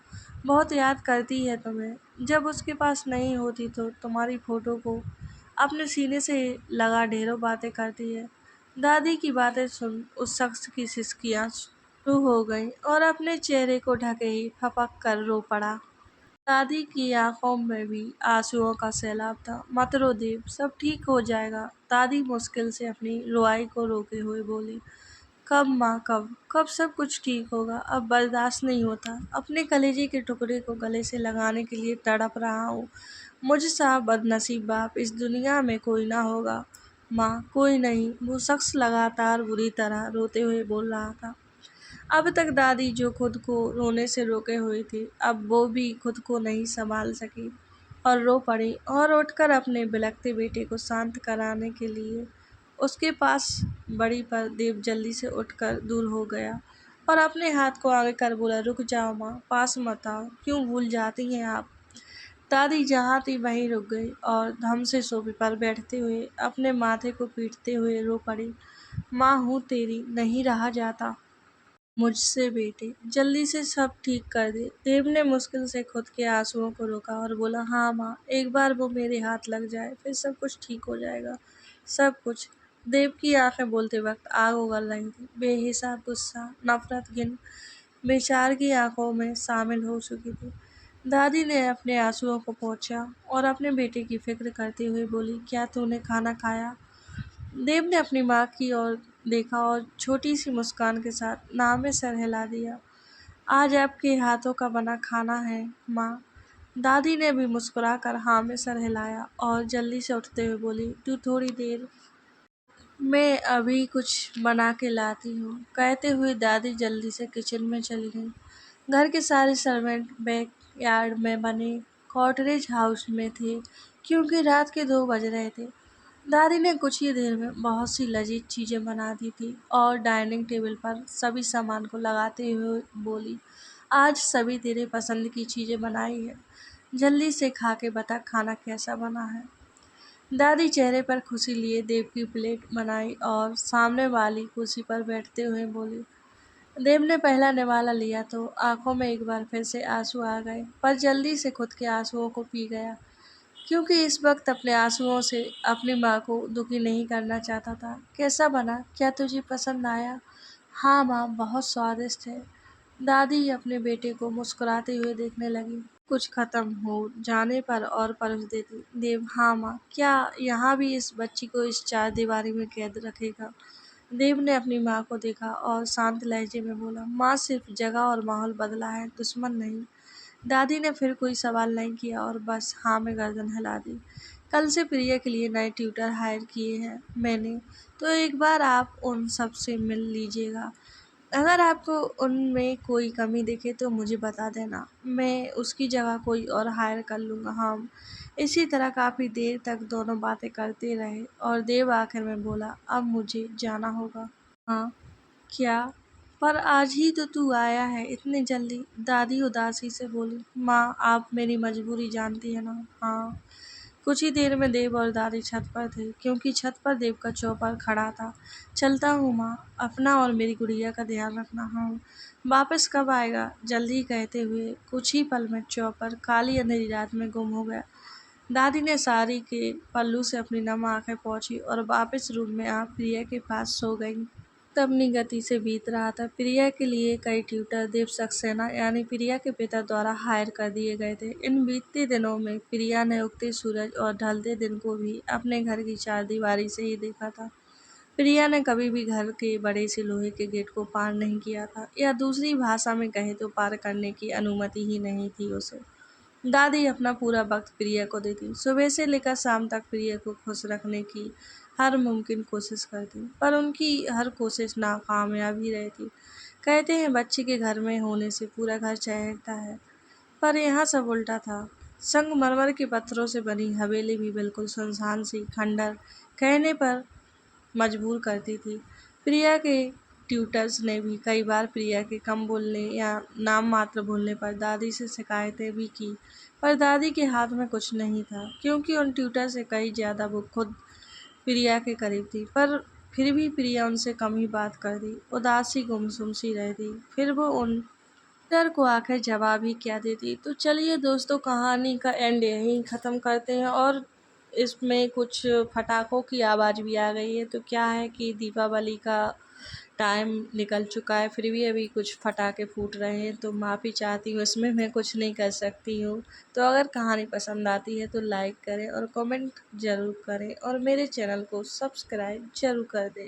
बहुत याद करती है तुम्हें। जब उसके पास नहीं होती तो तुम्हारी फोटो को अपने सीने से लगा ढेरों बातें करती है। दादी की बातें सुन उस शख्स की सिसकियां शुरू हो गईं और अपने चेहरे को ढके ही फपक कर रो पड़ा। दादी की आंखों में भी आंसुओं का सैलाब था। मत रो देव, सब ठीक हो जाएगा। दादी मुश्किल से अपनी रुआई को रोके हुए बोली। कब माँ, कब कब सब कुछ ठीक होगा। अब बर्दाश्त नहीं होता। अपने कलेजे के टुकड़े को गले से लगाने के लिए तड़प रहा हूँ। मुझसा बदनसीब बाप इस दुनिया में कोई ना होगा। माँ, कोई नहीं। वो शख्स लगातार बुरी तरह रोते हुए बोल रहा था। अब तक दादी जो खुद को रोने से रोके हुई थी, अब वो भी खुद को नहीं संभाल सकी और रो पड़ी और उठकर अपने बिलखते बेटे को शांत कराने के लिए उसके पास बढ़ी, पर देव जल्दी से उठकर दूर हो गया और अपने हाथ को आगे कर बोला, रुक जाओ माँ, पास मत आओ, क्यों भूल जाती हैं आप। दादी जहाँ थी वहीं रुक गई और धम से सोफे पर बैठते हुए अपने माथे को पीटते हुए रो पड़ी। माँ हूँ तेरी, नहीं रहा जाता मुझसे बेटे, जल्दी से सब ठीक कर दे। देव ने मुश्किल से खुद के आंसुओं को रोका और बोला, हाँ माँ, एक बार वो मेरे हाथ लग जाए फिर सब कुछ ठीक हो जाएगा, सब कुछ। देव की आंखें बोलते वक्त आग उगल रही थी। बेहिसाब गुस्सा, नफरत, घिन बेचार की आंखों में शामिल हो चुकी थी। दादी ने अपने आंसुओं को पोंछा और अपने बेटे की फिक्र करते हुए बोली, क्या तूने खाना खाया। देव ने अपनी माँ की ओर देखा और छोटी सी मुस्कान के साथ नाम में सर हिला दिया। आज आपके हाथों का बना खाना है माँ। दादी ने भी मुस्कुराकर हाँ में सर हिलाया और जल्दी से उठते हुए बोली, तू थोड़ी देर, मैं अभी कुछ बना के लाती हूँ। कहते हुए दादी जल्दी से किचन में चली गई। घर के सारे सर्वेंट बैक यार्ड में बने कॉटरेज हाउस में थे, क्योंकि रात के 2 बज रहे थे। दादी ने कुछ ही देर में बहुत सी लजीज चीज़ें बना दी थी और डाइनिंग टेबल पर सभी सामान को लगाते हुए बोली, आज सभी तेरे पसंद की चीज़ें बनाई है, जल्दी से खा के बता खाना कैसा बना है। दादी चेहरे पर खुशी लिए देव की प्लेट बनाई और सामने वाली कुर्सी पर बैठते हुए बोली। देव ने पहला निवाला लिया तो आंखों में एक बार फिर से आंसू आ गए, पर जल्दी से खुद के आंसुओं को पी गया, क्योंकि इस वक्त अपने आंसुओं से अपनी माँ को दुखी नहीं करना चाहता था। कैसा बना, क्या तुझे पसंद आया। हाँ माँ, बहुत स्वादिष्ट है। दादी अपने बेटे को मुस्कुराते हुए देखने लगी। कुछ खत्म हो जाने पर और परोस देती। देव, हाँ माँ, क्या यहाँ भी इस बच्ची को इस चार दीवारी में कैद रखेगा। देव ने अपनी माँ को देखा और शांत लहजे में बोला, माँ, सिर्फ जगह और माहौल बदला है, दुश्मन नहीं। दादी ने फिर कोई सवाल नहीं किया और बस हाँ में गर्दन हिला दी। कल से प्रिया के लिए नए ट्यूटर हायर किए हैं मैंने, तो एक बार आप उन सब से मिल लीजिएगा। अगर आपको उनमें कोई कमी दिखे तो मुझे बता देना, मैं उसकी जगह कोई और हायर कर लूँगा। हम इसी तरह काफ़ी देर तक दोनों बातें करते रहे और देव आखिर में बोला, अब मुझे जाना होगा। हाँ, क्या? पर आज ही तो तू आया है इतनी जल्दी। दादी उदासी से बोली। माँ, आप मेरी मजबूरी जानती है ना। हाँ। कुछ ही देर में देव और दादी छत पर थे, क्योंकि छत पर देव का चौपर खड़ा था। चलता हूँ माँ, अपना और मेरी गुड़िया का ध्यान रखना। हाँ। वापस कब आएगा। जल्दी, कहते हुए कुछ ही पल में चौपर काली अंधेरी रात में गुम हो गया। दादी ने साड़ी के पल्लू से अपनी नम आंखें पोंछी और वापस रूम में आ प्रिया के पास सो गई। वक्त अपनी गति से बीत रहा था। प्रिया के लिए कई ट्यूटर देव सक्सेना यानी प्रिया के पिता द्वारा हायर कर दिए गए थे। इन बीतते दिनों में प्रिया ने उगते सूरज और ढलते दिन को भी अपने घर की चारदीवारी से ही देखा था। प्रिया ने कभी भी घर के बड़े से लोहे के गेट को पार नहीं किया था, या दूसरी भाषा में कहे तो पार करने की अनुमति ही नहीं थी उसे। दादी अपना पूरा वक्त प्रिया को देती, सुबह से लेकर शाम तक प्रिया को खुश रखने की हर मुमकिन कोशिश करती, पर उनकी हर कोशिश नाकामयाब ही रहती। कहते हैं बच्चे के घर में होने से पूरा घर चहकता है, पर यहाँ सब उल्टा था। संगमरमर के पत्थरों से बनी हवेली भी बिल्कुल सुनसान सी खंडर कहने पर मजबूर करती थी। प्रिया के ट्यूटर्स ने भी कई बार प्रिया के कम बोलने या नाम मात्र भूलने पर दादी से शिकायतें भी की, पर दादी के हाथ में कुछ नहीं था, क्योंकि उन ट्यूटर से कई ज़्यादा वो खुद प्रिया के करीब थी। पर फिर भी प्रिया उनसे कम ही बात करती, उदासी गुमसुम सी रहती। फिर वो उन डर को आखिर जवाब ही क्या देती। तो चलिए दोस्तों, कहानी का एंड यहीं ख़त्म करते हैं। और इसमें कुछ पटाखों की आवाज़ भी आ गई है, तो क्या है कि दीपावली का टाइम निकल चुका है, फिर भी अभी कुछ पटाखे फूट रहे हैं, तो माफ़ी चाहती हूँ, इसमें मैं कुछ नहीं कर सकती हूँ। तो अगर कहानी पसंद आती है तो लाइक करें और कमेंट ज़रूर करें, और मेरे चैनल को सब्सक्राइब ज़रूर कर दें।